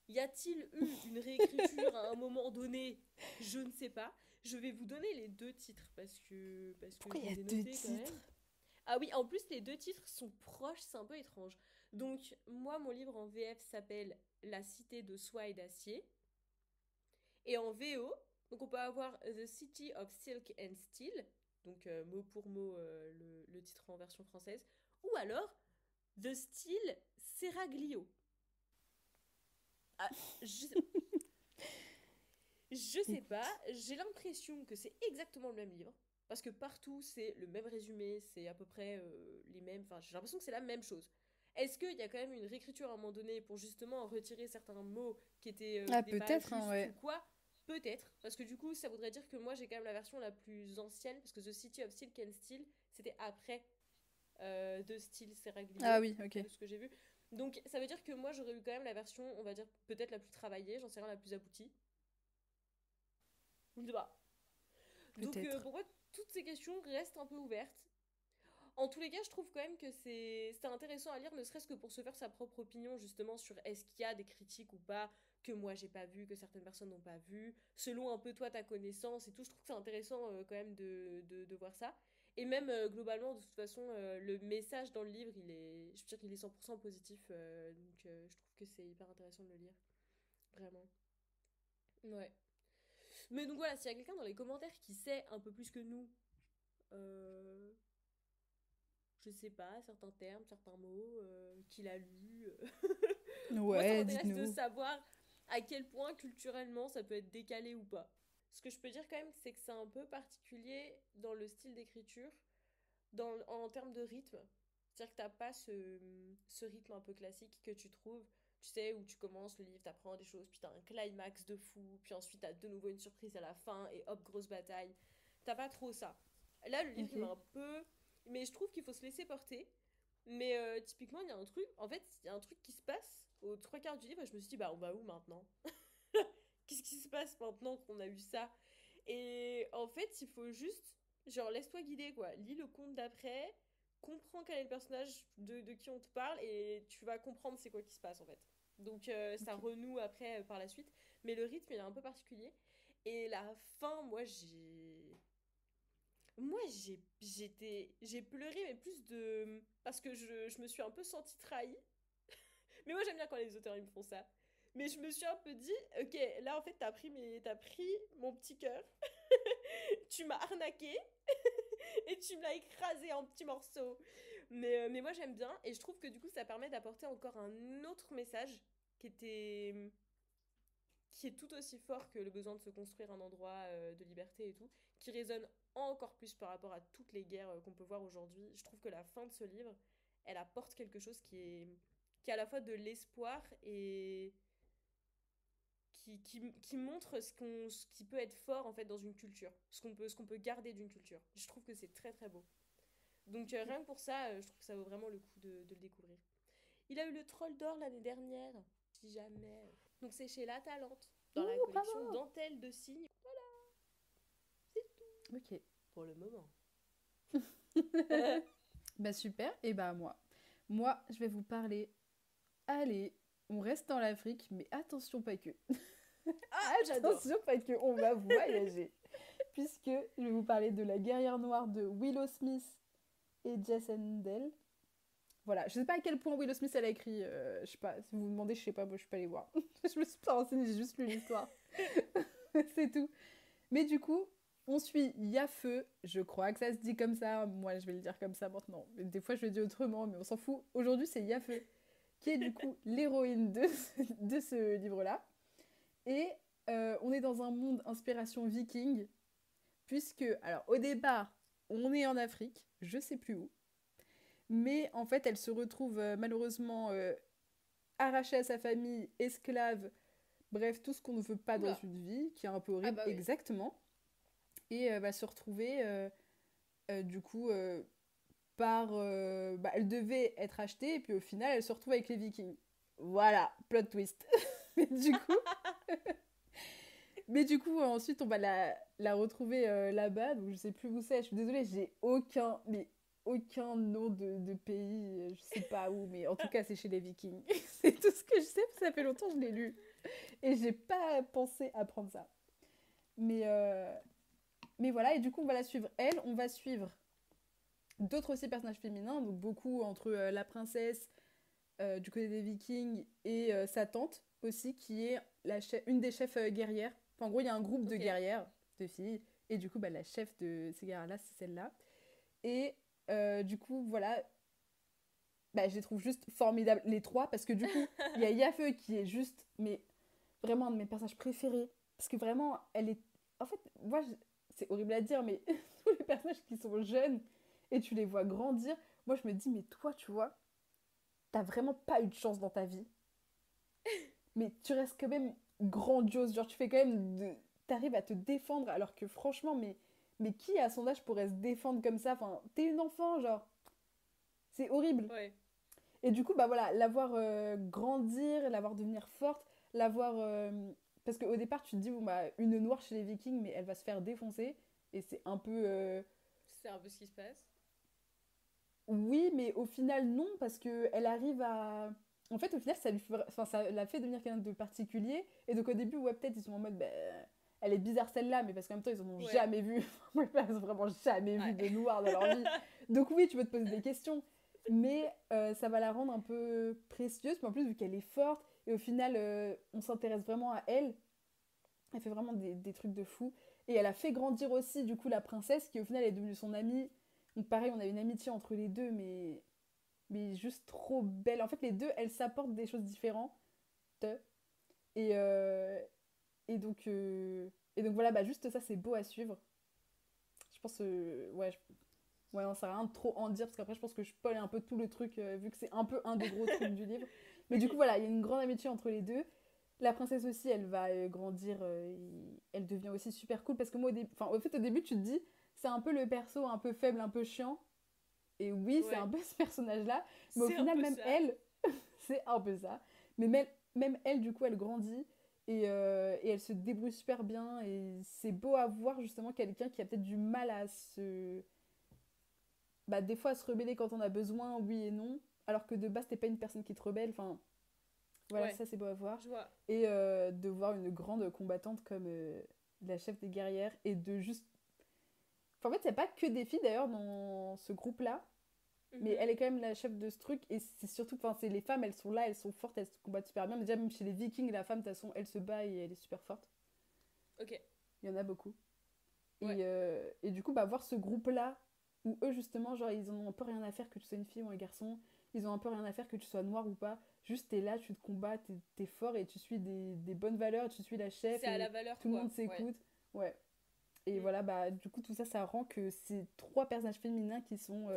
y a-t-il eu une réécriture à un moment donné? Je ne sais pas. Je vais vous donner les deux titres parce que Pourquoi je il y a les ai deux notés quand même. titres? Ah oui, en plus les deux titres sont proches, c'est un peu étrange. Donc moi mon livre en VF s'appelle La cité de soie et d'acier et en VO, donc on peut avoir The City of Silk and Steel, donc mot pour mot le titre en version française, ou alors The Steel Seraglio. Ah, je, je sais pas, Écoute. j'ai l'impression que c'est exactement le même livre. Parce que partout, c'est le même résumé, c'est à peu près les mêmes. Enfin, j'ai l'impression que c'est la même chose. Est-ce qu'il y a quand même une réécriture à un moment donné pour justement retirer certains mots qui Ah, étaient pas peut-être, hein, justes ou ouais. quoi? Peut-être. Parce que du coup, ça voudrait dire que moi, j'ai quand même la version la plus ancienne. Parce que The City of Silk and Steel, c'était après de Steel Ah Seraglio, oui, en tout cas ok. de ce que j'ai vu. Donc ça veut dire que moi, j'aurais eu quand même la version, on va dire, peut-être la plus travaillée, j'en sais rien, la plus aboutie. Je ne sais pas. Donc Peut-être. pour moi, toutes ces questions restent un peu ouvertes. En tous les cas, je trouve quand même que c'est intéressant à lire, ne serait-ce que pour se faire sa propre opinion justement sur est-ce qu'il y a des critiques ou pas que moi j'ai pas vu, que certaines personnes n'ont pas vu, selon un peu toi ta connaissance et tout. Je trouve que c'est intéressant quand même de voir ça. Et même globalement, de toute façon, le message dans le livre, je veux dire qu'il est 100% positif, donc je trouve que c'est hyper intéressant de le lire, vraiment. Ouais. Mais donc voilà, s'il y a quelqu'un dans les commentaires qui sait un peu plus que nous, je sais pas, certains termes, certains mots, qu'il a lu. Moi, ça Ouais, m'intéresse de dites-nous. savoir à quel point culturellement ça peut être décalé ou pas. Ce que je peux dire quand même, c'est que c'est un peu particulier dans le style d'écriture, en termes de rythme. C'est-à-dire que t'as pas ce rythme un peu classique que tu trouves, tu sais, où tu commences le livre, t'apprends des choses, puis t'as un climax de fou, puis ensuite t'as de nouveau une surprise à la fin, et hop, grosse bataille. T'as pas trop ça. Là, le livre, il m'a Ok. un peu... Mais je trouve qu'il faut se laisser porter. Mais typiquement, il y a un truc... En fait, il y a un truc qui se passe aux trois quarts du livre, et je me suis dit, bah, on va où maintenant? Qu'est-ce qui se passe maintenant qu'on a eu ça? Et en fait, il faut juste, genre, laisse-toi guider, quoi. Lis le conte d'après, comprends quel est le personnage de qui on te parle, et tu vas comprendre c'est quoi qui se passe, en fait. Donc, ça Ok. renoue après, par la suite. Mais le rythme, il est un peu particulier. Et la fin, moi, j'ai pleuré, mais plus de... Parce que je me suis un peu sentie trahie. Mais moi, j'aime bien quand les auteurs, ils me font ça. Mais je me suis un peu dit, ok, là, en fait, t'as pris mon petit cœur, tu m'as arnaqué, et tu me l'as écrasé en petits morceaux. Mais moi, j'aime bien, et je trouve que du coup, ça permet d'apporter encore un autre message qui était qui est tout aussi fort que le besoin de se construire un endroit de liberté et tout, qui résonne encore plus par rapport à toutes les guerres qu'on peut voir aujourd'hui. Je trouve que la fin de ce livre, elle apporte quelque chose qui est à la fois de l'espoir et qui montre ce qui peut être fort en fait dans une culture, ce qu'on peut garder d'une culture. Je trouve que c'est très très beau. Donc rien que pour ça, je trouve que ça vaut vraiment le coup de le découvrir. Il a eu le Troll d'or l'année dernière, si jamais. Donc c'est chez La Talente, dans la Ouh, collection bravo! Dentelle de cygne. C'est tout Ok. pour le moment. Bah super, et bah moi. Moi, je vais vous parler. Allez, on reste dans l'Afrique, mais attention pas que. Ah, j'adore. Attention pas que, on va voyager. Puisque je vais vous parler de La guerrière noire de Willow Smith et Jess Handel. Voilà, je sais pas à quel point Willow Smith elle a écrit, je sais pas, si vous vous demandez, je sais pas, moi je suis pas allée voir. Je me suis pas renseignée, j'ai juste lu l'histoire. C'est tout. Mais du coup, on suit Yafeu, je crois que ça se dit comme ça, moi je vais le dire comme ça maintenant. Mais des fois je le dis autrement, mais on s'en fout. Aujourd'hui c'est Yafeu, qui est du coup l'héroïne de ce livre-là. Et on est dans un monde inspiration viking, puisque, alors au départ, on est en Afrique, je sais plus où, mais en fait elle se retrouve malheureusement arrachée à sa famille, esclave, bref, tout ce qu'on ne veut pas dans Oula. une vie, qui est un peu Ah horrible, bah oui. exactement, et va se retrouver du coup par... bah, elle devait être achetée, et puis au final elle se retrouve avec les vikings. Voilà, plot twist. Mais du coup, ensuite, on va la retrouver là-bas. Donc, je sais plus où c'est. Je suis désolée, j'ai aucun nom de pays. Je sais pas où, mais en tout cas, c'est chez les Vikings. C'est tout ce que je sais, parce que ça fait longtemps que je l'ai lu. Et j'ai pas pensé à prendre ça. Mais, euh, mais voilà, et du coup, on va la suivre elle. On va suivre d'autres aussi personnages féminins. Donc, beaucoup entre la princesse du côté des Vikings et sa tante aussi, qui est une des chefs guerrières. Enfin, en gros, il y a un groupe de Ok. guerrières, de filles, et du coup, bah, la chef de ces guerrières-là, c'est celle-là. Et du coup, voilà, bah, je les trouve juste formidables, les trois, parce que du coup, il y a Yafeu qui est juste, mais vraiment un de mes personnages préférés. Parce que vraiment, elle est. En fait, moi, c'est horrible à dire, mais tous les personnages qui sont jeunes et tu les vois grandir, moi, je me dis, mais toi, tu vois, t'as vraiment pas eu de chance dans ta vie. Mais tu restes quand même grandiose. Genre, tu fais quand même. T'arrives à te défendre alors que franchement, mais qui à son âge pourrait se défendre comme ça? Enfin, t'es une enfant, genre. C'est horrible. Ouais. Et du coup, bah voilà, la voir grandir, la voir devenir forte, la voir. Parce qu'au départ, tu te dis, bon, bah, une noire chez les Vikings, mais elle va se faire défoncer. Et c'est un peu. C'est un peu ce qui se passe. Oui, mais au final, non, parce que elle arrive à. En fait, au final, enfin, ça l'a fait devenir quelqu'un de particulier. Et donc, au début, ouais, peut-être, ils sont en mode, bah, elle est bizarre celle-là, mais parce qu'en même temps, ils en ont Ouais. jamais vu. Moi, ils ont vraiment jamais vu de Ouais. noir dans leur vie. Donc, oui, tu peux te poser des questions. Mais ça va la rendre un peu précieuse. Mais en plus, vu qu'elle est forte, et au final, on s'intéresse vraiment à elle. Elle fait vraiment des trucs de fou. Et elle a fait grandir aussi, du coup, la princesse, qui au final est devenue son amie. Donc pareil, on a une amitié entre les deux, mais juste trop belle. En fait, les deux, elles s'apportent des choses différentes. Et, euh, et, donc, euh, et donc voilà, bah juste ça, c'est beau à suivre. Je pense que... Ouais, ouais, non, ça sert à rien de trop en dire, parce qu'après, je pense que je spoil un peu tout le truc, vu que c'est un peu un des gros trucs du livre. Mais du coup, voilà, il y a une grande amitié entre les deux. La princesse aussi, elle va grandir, elle devient aussi super cool, parce que moi, au fait, au début, tu te dis, c'est un peu le perso un peu faible, un peu chiant. Et oui, c'est un peu ce personnage-là. Mais au final, même ça. elle, c'est un peu ça. Mais même elle, du coup, elle grandit. Et elle se débrouille super bien. Et c'est beau à voir, justement, quelqu'un qui a peut-être du mal à se... Bah, des fois, à se rebeller quand on a besoin, oui et non. Alors que de base, t'es pas une personne qui te rebelle. Enfin, voilà, ça, c'est beau à voir. Je vois. Et de voir une grande combattante comme la chef des guerrières. Et de juste... Enfin, en fait, il n'y a pas que des filles, d'ailleurs, dans ce groupe-là. Mais elle est quand même la chef de ce truc. Et c'est surtout, enfin, c'est les femmes, elles sont là, elles sont fortes, elles se combattent super bien. Mais déjà, même chez les Vikings, la femme, de toute façon, elle se bat et elle est super forte. Ok. Il y en a beaucoup. Ouais. Et du coup, bah, voir ce groupe-là, où eux, justement, genre, ils en ont un peu rien à faire que tu sois une fille ou un garçon. Ils ont un peu rien à faire que tu sois noir ou pas. Juste, t'es là, tu te combats, t'es fort et tu suis des bonnes valeurs, tu suis la chef. C'est à Et la valeur, tout le monde s'écoute. Ouais. Et voilà, bah, du coup, tout ça, ça rend que ces trois personnages féminins qui sont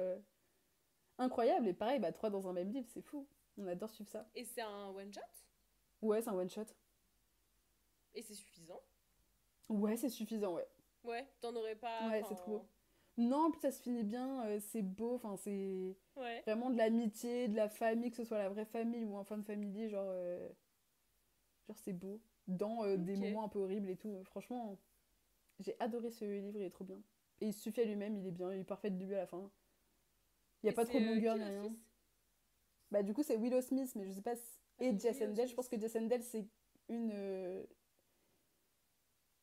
incroyables. Et pareil, bah, trois dans un même livre, c'est fou. On adore suivre ça. Et c'est un one-shot? Ouais, c'est un one-shot. Et c'est suffisant? Ouais, c'est suffisant, ouais. Ouais, t'en aurais pas... Ouais, c'est trop beau. Non, puis ça se finit bien, c'est beau, enfin, c'est Ouais. vraiment de l'amitié, de la famille, que ce soit la vraie famille ou un fan family, genre c'est beau. Dans des moments un peu horribles et tout. Franchement, j'ai adoré ce livre, il est trop bien. Et il suffit à lui-même, il est bien, il est parfait du début à la fin. Il n'y a Et pas trop de c'est longueur qui ni le rien. fils? Bah, du coup, c'est Willow Smith, mais je sais pas. Ah, Et c'est Jess Willow Endell, je pense Smith. que Jess Endell, c'est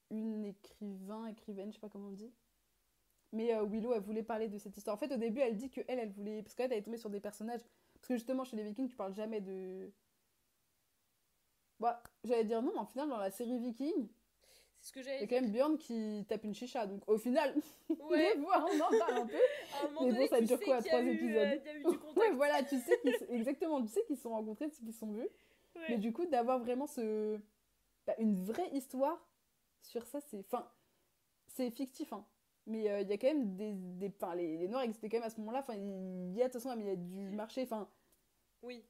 une écrivaine, je sais pas comment on dit. Mais Willow, elle voulait parler de cette histoire. En fait, au début, elle dit que elle voulait. Parce qu'elle est tombée sur des personnages. Parce que justement, chez les Vikings, tu parles jamais de. Bah, j'allais dire non, mais en final, dans la série Viking, C'est ce que il y j'allais a quand dire. même Björn qui tape une chicha. Donc au final, Ouais. des fois, on en parle un peu. À un moment Mais bon, donné, ça tu dure sais quoi, qu'il y a 3 eu, épisodes. il y a eu du Ouais, contact. voilà, tu sais exactement, tu sais qu'ils se sont rencontrés, tu sais qu'ils se sont vus. Mais Ouais. du coup, d'avoir vraiment une vraie histoire sur ça, c'est. Enfin, c'est fictif, hein. Mais il y a quand même enfin, les Noirs existaient quand même à ce moment-là. Enfin, il y a de toute façon, il y a du marché. Enfin, Oui.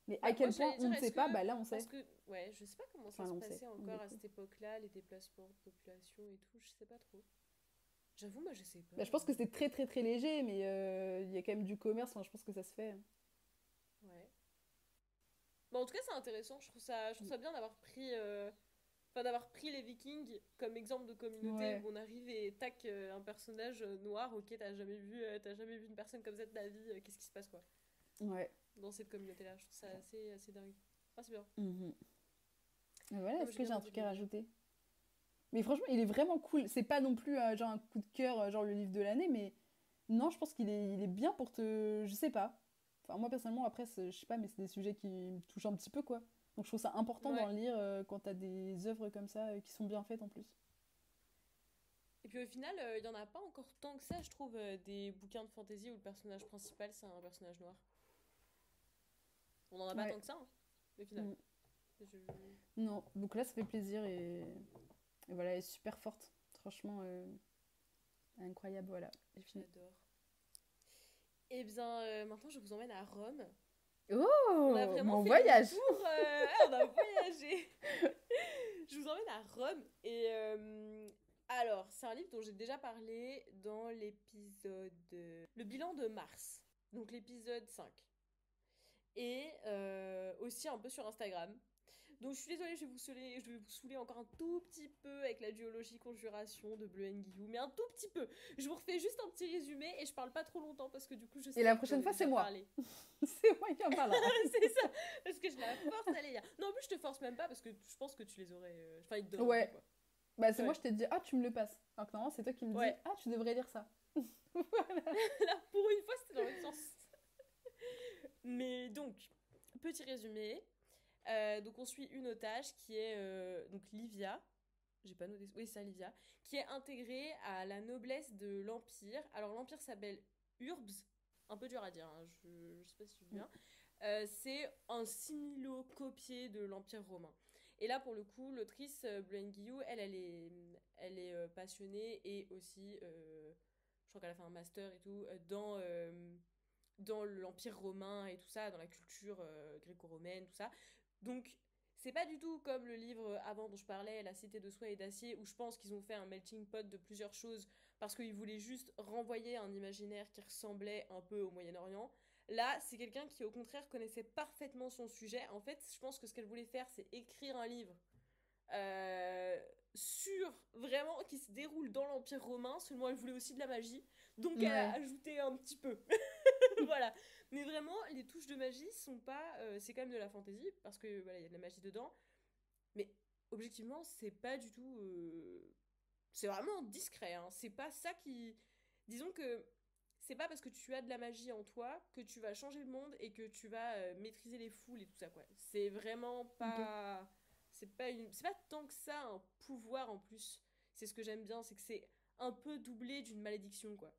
mais à Bah, moi, quel point j'allais on dire, ne est-ce sait pas, que... bah là, on sait. Parce que, ouais, je sais pas comment ça Enfin, se là, on sait. passait On encore à cette découvre. époque-là, les déplacements de population et tout, je sais pas trop. J'avoue, moi, je sais pas. Bah, je pense que c'est très, très, très léger, mais il y a quand même du commerce. Enfin, je pense que ça se fait. Ouais. Bon, en tout cas, c'est intéressant. Je trouve ça bien d'avoir pris... Enfin, d'avoir pris les Vikings comme exemple de communauté Ouais. où on arrive et tac, un personnage noir, ok, t'as jamais vu une personne comme ça de ta vie, qu'est-ce qui se passe quoi Ouais. dans cette communauté-là. Je trouve ça assez dingue. Ah, c'est bien. Mhm. Et voilà, Non, mais est-ce j'ai que bien j'ai un envie truc de à le lire. rajouter? Mais franchement, il est vraiment cool. C'est pas non plus genre un coup de cœur, genre le livre de l'année, mais non, je pense qu'il est bien pour te. Je sais pas. Enfin, moi personnellement, après, je sais pas, mais c'est des sujets qui me touchent un petit peu, quoi. Donc je trouve ça important d'en Ouais. lire quand t'as des œuvres comme ça qui sont bien faites en plus. Et puis au final, il y en a pas encore tant que ça, je trouve, des bouquins de fantasy où le personnage principal c'est un personnage noir. On en a pas Ouais. tant que ça, hein, au final. Mm. Je... Non, donc là, ça fait plaisir et voilà, elle est super forte. Franchement, incroyable, voilà. J'ai fini. J'adore. Eh bien, maintenant je vous emmène à Rome. On a Oh, vraiment mon fait le voyage! tour, on a voyagé. Je vous emmène à Rome et alors c'est un livre dont j'ai déjà parlé dans l'épisode le bilan de mars, donc l'épisode 5 et aussi un peu sur Instagram. Donc je suis désolée, je vais vous saouler encore un tout petit peu avec la duologie conjuration de Bleu Guillou, mais un tout petit peu. Je vous refais juste un petit résumé et je parle pas trop longtemps parce que du coup je Et la sais que j'en prochaine ai fois, c'est déjà moi. parlé. C'est moi qui en parlera. C'est ça, parce que je la force à les lire. Non, en plus, je te force même pas parce que je pense que tu les aurais. Enfin, ils te donnent envie, Ouais. quoi. Bah, c'est moi, Ouais. je te dis, ah, tu me le passes. Alors que normalement, c'est toi qui me dis, Ouais. ah, tu devrais lire ça. Voilà. Là, pour une fois, c'était dans l'autre sens. Mais donc, petit résumé. Donc, on suit une otage qui est donc Livia. j'ai pas noté, oui, c'est Livia, qui est intégrée à la noblesse de l'Empire. Alors, l'Empire s'appelle Urbs, un peu dur à dire, hein, je sais pas si tu veux bien. C'est un similo-copié de l'Empire romain. Et là, pour le coup, l'autrice Blen Guillou, elle est passionnée et aussi, je crois qu'elle a fait un master et tout, dans l'Empire romain et tout ça, dans la culture gréco-romaine, tout ça. Donc, c'est pas du tout comme le livre avant dont je parlais, La Cité de soie et d'acier, où je pense qu'ils ont fait un melting pot de plusieurs choses parce qu'ils voulaient juste renvoyer un imaginaire qui ressemblait un peu au Moyen-Orient. Là, c'est quelqu'un qui, au contraire, connaissait parfaitement son sujet. En fait, je pense que ce qu'elle voulait faire, c'est écrire un livre euh, sur, vraiment, qui se déroule dans l'Empire romain. Seulement, elle voulait aussi de la magie. Donc, elle a ajouté un petit peu. Voilà. Mais vraiment, les touches de magie sont pas... c'est quand même de la fantaisie, parce que voilà, il y a de la magie dedans. Mais objectivement, c'est pas du tout... c'est vraiment discret, hein. C'est pas ça qui... Disons que c'est pas parce que tu as de la magie en toi que tu vas changer le monde et que tu vas maîtriser les foules et tout ça, quoi. C'est vraiment pas... C'est pas tant que ça un pouvoir en plus. C'est ce que j'aime bien, c'est que c'est un peu doublé d'une malédiction, quoi.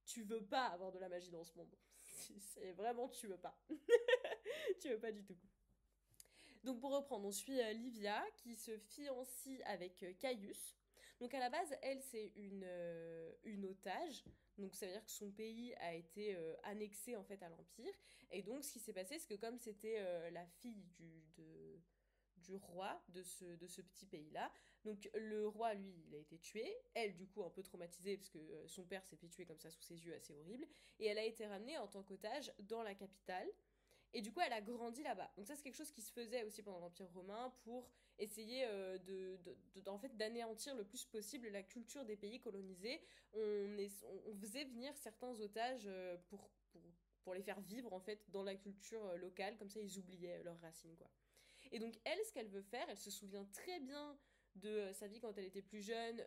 Tu veux pas avoir de la magie dans ce monde. C'est vraiment, tu veux pas. Tu veux pas du tout. Donc pour reprendre, on suit Livia qui se fiancie avec Caius. Donc à la base, elle, c'est une otage. Donc ça veut dire que son pays a été annexé en fait à l'Empire. Et donc ce qui s'est passé, c'est que comme c'était la fille du roi de ce petit pays-là, donc le roi, lui, il a été tué. Elle, du coup, un peu traumatisée parce que son père s'est fait tuer comme ça sous ses yeux, assez horrible. Et elle a été ramenée en tant qu'otage dans la capitale. Et du coup, elle a grandi là-bas. Donc ça, c'est quelque chose qui se faisait aussi pendant l'Empire romain pour essayer en fait, d'anéantir le plus possible la culture des pays colonisés. On faisait venir certains otages pour les faire vivre en fait dans la culture locale. Comme ça, ils oubliaient leurs racines, quoi. Et donc, elle, ce qu'elle veut faire, elle se souvient très bien de sa vie quand elle était plus jeune,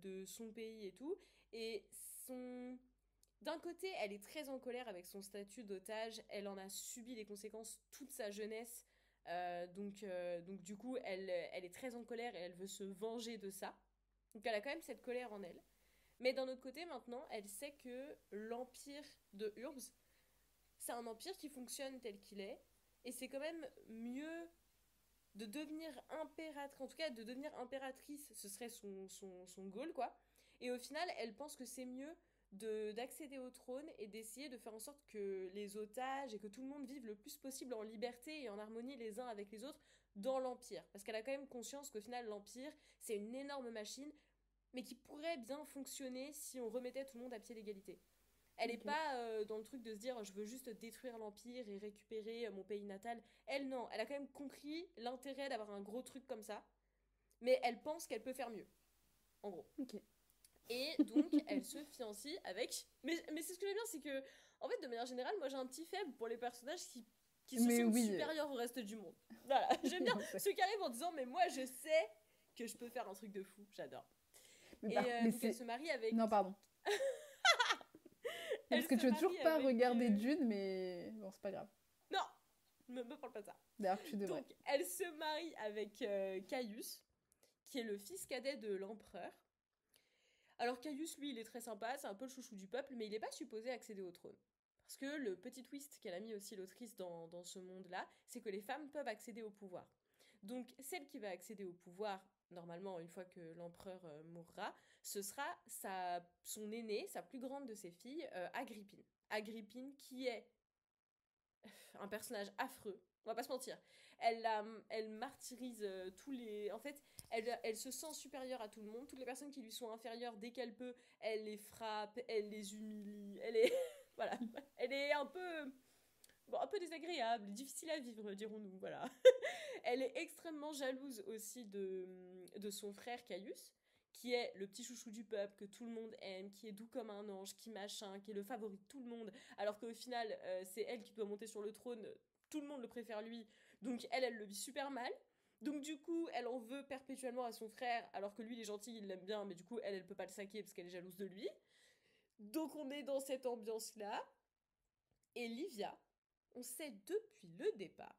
de son pays et tout. Et son d'un côté, elle est très en colère avec son statut d'otage. Elle en a subi les conséquences toute sa jeunesse. Donc du coup, elle est très en colère et elle veut se venger de ça. Donc elle a quand même cette colère en elle. Mais d'un autre côté, maintenant, elle sait que l'empire de Urbs, c'est un empire qui fonctionne tel qu'il est. Et c'est quand même mieux de devenir impératrice, en tout cas de devenir impératrice, ce serait son goal, quoi. Et au final, elle pense que c'est mieux d'accéder au trône et d'essayer de faire en sorte que les otages et que tout le monde vive le plus possible en liberté et en harmonie les uns avec les autres dans l'Empire. Parce qu'elle a quand même conscience qu'au final, l'Empire, c'est une énorme machine, mais qui pourrait bien fonctionner si on remettait tout le monde à pied d'égalité. Elle n'est pas dans le truc de se dire je veux juste détruire l'Empire et récupérer mon pays natal. Elle, non. Elle a quand même compris l'intérêt d'avoir un gros truc comme ça. Mais elle pense qu'elle peut faire mieux. En gros. Ok. Et donc, elle se fiancie avec... Mais c'est ce que j'aime bien, c'est que, en fait, de manière générale, moi j'ai un petit faible pour les personnages qui se sentent supérieurs au reste du monde. Voilà, j'aime bien ceux qui arrivent en disant mais moi je sais que je peux faire un truc de fou. J'adore. Et donc elle se marie avec... Non, pardon. Parce que tu veux toujours pas regarder Dune, mais bon, c'est pas grave. Non, me parle pas de ça. D'ailleurs, tu devrais. Donc, elle se marie avec Caius, qui est le fils cadet de l'empereur. Alors, Caius, lui, il est très sympa, c'est un peu le chouchou du peuple, mais il n'est pas supposé accéder au trône. Parce que le petit twist qu'elle a mis aussi l'autrice dans ce monde-là, c'est que les femmes peuvent accéder au pouvoir. Donc, celle qui va accéder au pouvoir, normalement, une fois que l'empereur mourra, ce sera son aînée, sa plus grande de ses filles, Agrippine. Agrippine, qui est un personnage affreux, on va pas se mentir. Elle martyrise tous les... En fait, elle se sent supérieure à tout le monde. Toutes les personnes qui lui sont inférieures, dès qu'elle peut, elle les frappe, elle les humilie. Elle est... voilà. Elle est un peu... Bon, un peu désagréable, difficile à vivre, dirons-nous, voilà. Elle est extrêmement jalouse aussi de son frère Caius, qui est le petit chouchou du peuple, que tout le monde aime, qui est doux comme un ange, qui machin, qui est le favori de tout le monde, alors qu'au final, c'est elle qui doit monter sur le trône, tout le monde le préfère lui, donc elle le vit super mal. Donc du coup, elle en veut perpétuellement à son frère, alors que lui, il est gentil, il l'aime bien, mais du coup, elle peut pas le saquer parce qu'elle est jalouse de lui. Donc on est dans cette ambiance-là. Et Livia, on sait depuis le départ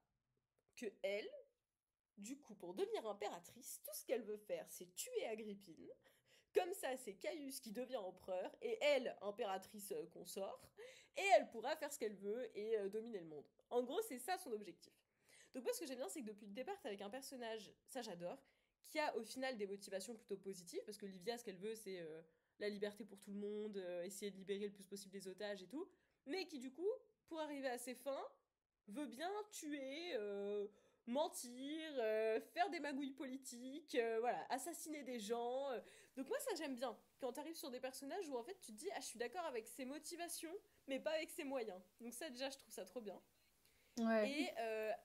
que elle, Du coup, pour devenir impératrice, tout ce qu'elle veut faire, c'est tuer Agrippine. Comme ça, c'est Caius qui devient empereur, et elle, impératrice consort, et elle pourra faire ce qu'elle veut et dominer le monde. En gros, c'est ça son objectif. Donc moi, ce que j'aime bien, c'est que depuis le départ, t'es avec un personnage, ça j'adore, qui a au final des motivations plutôt positives, parce que Livia, ce qu'elle veut, c'est la liberté pour tout le monde, essayer de libérer le plus possible les otages et tout, mais qui du coup, pour arriver à ses fins, veut bien tuer, mentir, faire des magouilles politiques, voilà, assassiner des gens. Donc moi ça j'aime bien, quand t'arrives sur des personnages où en fait tu te dis ah je suis d'accord avec ses motivations, mais pas avec ses moyens. Donc ça déjà je trouve ça trop bien. Ouais. Et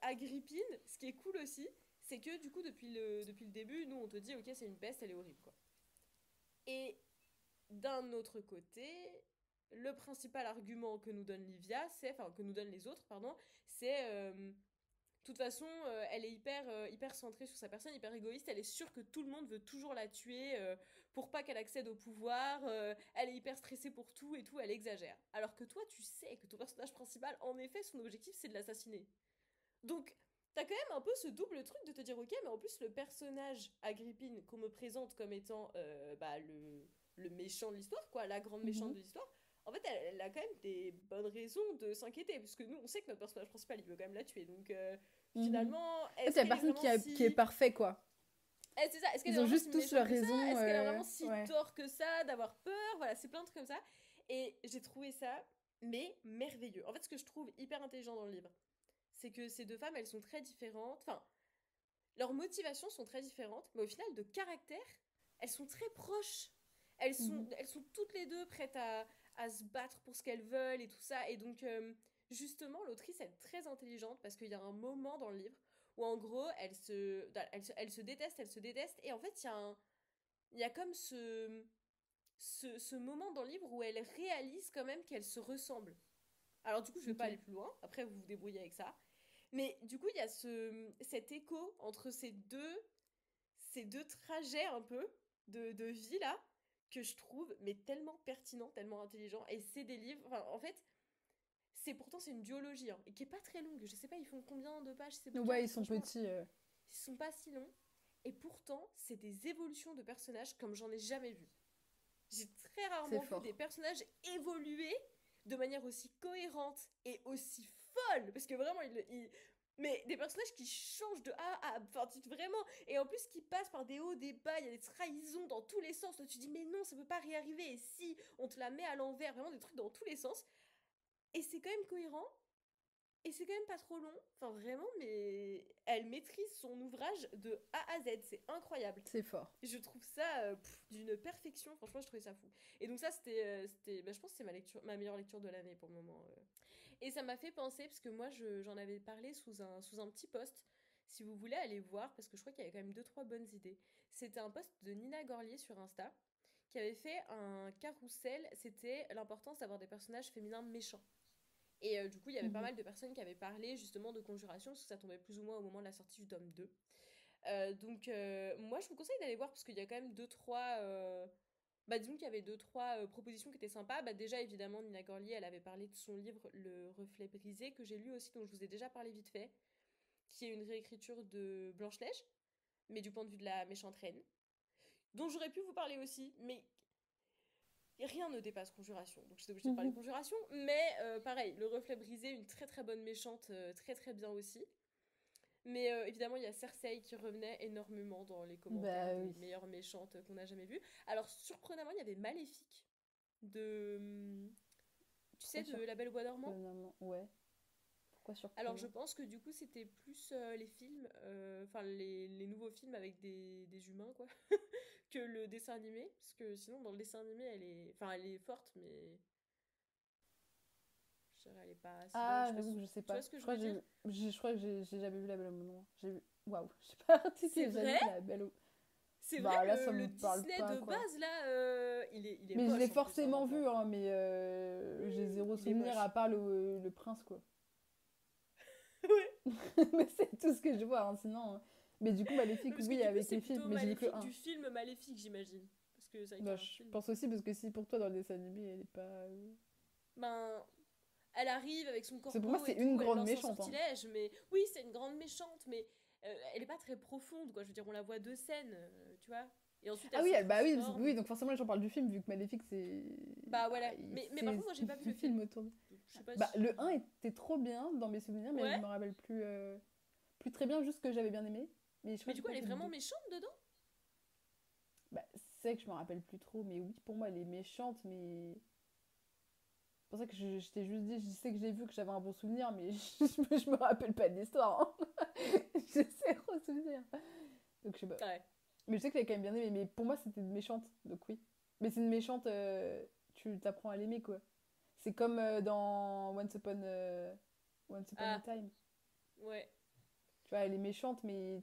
Agrippine, ce qui est cool aussi, c'est que du coup depuis le début, nous on te dit ok c'est une peste, elle est horrible quoi. Et d'un autre côté, le principal argument que nous donne Livia, enfin que nous donnent les autres, pardon, c'est de toute façon, elle est hyper centrée sur sa personne, hyper égoïste. Elle est sûre que tout le monde veut toujours la tuer pour pas qu'elle accède au pouvoir. Elle est hyper stressée pour tout et tout, elle exagère. Alors que toi, tu sais que ton personnage principal, en effet, son objectif, c'est de l'assassiner. Donc, t'as quand même un peu ce double truc de te dire, ok, mais en plus, le personnage Agrippine qu'on me présente comme étant le méchant de l'histoire, quoi, la grande méchante de l'histoire, en fait, elle a quand même des bonnes raisons de s'inquiéter, parce que nous, on sait que notre personnage principal, il veut quand même la tuer. Donc, finalement, est-ce qu'il y a personne qui est parfait, quoi. C'est ça. Est-ce qu'elle Ils ont juste tous leurs raisons. Est-ce qu'elle a vraiment si tort que ça d'avoir peur? Voilà, c'est plein de trucs comme ça. Et j'ai trouvé ça, mais merveilleux. En fait, ce que je trouve hyper intelligent dans le livre, c'est que ces deux femmes, elles sont très différentes. Enfin, leurs motivations sont très différentes, mais au final, de caractère, elles sont très proches. Elles sont toutes les deux prêtes à se battre pour ce qu'elles veulent et tout ça. Et donc, justement, l'autrice, elle est très intelligente parce qu'il y a un moment dans le livre où, en gros, elles se détestent. Et en fait, il y a comme ce moment dans le livre où elles réalisent quand même qu'elles se ressemblent. Alors, du coup, je vais pas aller plus loin. Après, vous vous débrouillez avec ça. Mais du coup, il y a cet écho entre ces deux trajets un peu de vie là que je trouve mais tellement pertinent, tellement intelligent. Et c'est des livres, enfin, en fait, c'est une duologie hein, et qui est pas très longue. Je sais pas, ils font combien de pages ces bouquins? Ouais, ils sont petits. Ils sont pas si longs. Et pourtant, c'est des évolutions de personnages comme j'en ai jamais vu. J'ai très rarement vu des personnages évoluer de manière aussi cohérente et aussi folle. Parce que vraiment, mais des personnages qui changent de A à... Enfin, vraiment... Et en plus, qui passent par des hauts, des bas, il y a des trahisons dans tous les sens. Toi, tu te dis, mais non, ça peut pas réarriver. Et si, on te la met à l'envers. Vraiment des trucs dans tous les sens. Et c'est quand même cohérent. Et c'est quand même pas trop long. Enfin, vraiment, mais elle maîtrise son ouvrage de A à Z. C'est incroyable. C'est fort. Je trouve ça d'une perfection. Franchement, je trouvais ça fou. Et donc ça, c'était je pense que c'est ma meilleure lecture de l'année pour le moment. Et ça m'a fait penser, parce que moi, j'en avais parlé sous un petit post. Si vous voulez aller voir, parce que je crois qu'il y avait quand même 2-3 bonnes idées. C'était un post de Nina Gorlier sur Insta, qui avait fait un carrousel. C'était l'importance d'avoir des personnages féminins méchants. Et du coup, il y avait pas mal de personnes qui avaient parlé justement de Conjuration, parce que ça tombait plus ou moins au moment de la sortie du tome 2. Donc, moi, je vous conseille d'aller voir, parce qu'il y a quand même 2-3... disons qu'il y avait 2-3 propositions qui étaient sympas. Déjà, évidemment, Nina Gorlier, elle avait parlé de son livre Le Reflet Brisé, que j'ai lu aussi, dont je vous ai déjà parlé vite fait, qui est une réécriture de Blanche-Neige, mais du point de vue de la méchante reine, dont j'aurais pu vous parler aussi, mais rien ne dépasse Conjuration, donc j'étais obligée de parler de Conjuration. Mais pareil, Le Reflet Brisé, une très très bonne méchante, très très bien aussi. Mais évidemment, il y a Cersei qui revenait énormément dans les commentaires des meilleures méchantes qu'on n'a jamais vues. Alors, surprenamment, il y avait Maléfique de... Tu sais, de La Belle au Bois dormant. Ouais. Pourquoi surprenant? Alors, je pense que du coup, c'était plus les films, enfin les nouveaux films avec des humains, quoi, que le dessin animé. Parce que sinon, dans le dessin animé, elle est forte, mais... Elle est pas assez j'avoue que je sais pas. Tu vois ce que je veux dire? Je crois que j'ai jamais vu La Belle au Bois dormant. J'ai vu... Waouh, je sais pas si c'est vrai. La Belle au... C'est vrai, là, ça le me parle Disney pas, de quoi. base, là, il est mais je l'ai forcément vu, hein, mais j'ai zéro souvenir à part le prince, quoi. Ouais. Mais c'est tout ce que je vois, hein, sinon... Mais du coup, Maléfique, oui, avec les films, mais j'ai vu que un. Du film Maléfique, j'imagine. Parce que ça je pense aussi, parce que si pour toi, dans le dessin animé, elle est pas... elle arrive avec son corps. Pour moi, c'est une grande méchante. Mais oui, c'est une grande méchante, mais elle est pas très profonde, quoi. Je veux dire, on la voit 2 scènes, tu vois. Et ensuite, Ah oui, bah oui, donc forcément les gens parlent du film, vu que Maléfique, c'est... Bah voilà, mais par contre, moi, j'ai pas vu le film. Autour de... Je sais pas bah, si... le 1 était trop bien dans mes souvenirs, mais je me rappelle plus très bien, juste que j'avais bien aimé. Mais du coup, elle est vraiment méchante dedans? Bah, c'est que je me rappelle plus trop, mais oui, pour moi, elle est méchante, mais... C'est pour ça que je t'ai juste dit, je sais que j'ai vu, que j'avais un bon souvenir, mais je me rappelle pas de l'histoire. Hein. Je sais trop souvenir. Donc je sais pas. Ouais. Mais je sais que j'avais quand même bien aimé, mais pour moi, c'était une méchante, donc oui. Mais c'est une méchante, tu t'apprends à l'aimer, quoi. C'est comme dans Once Upon a Time. Ouais. Tu vois, elle est méchante, mais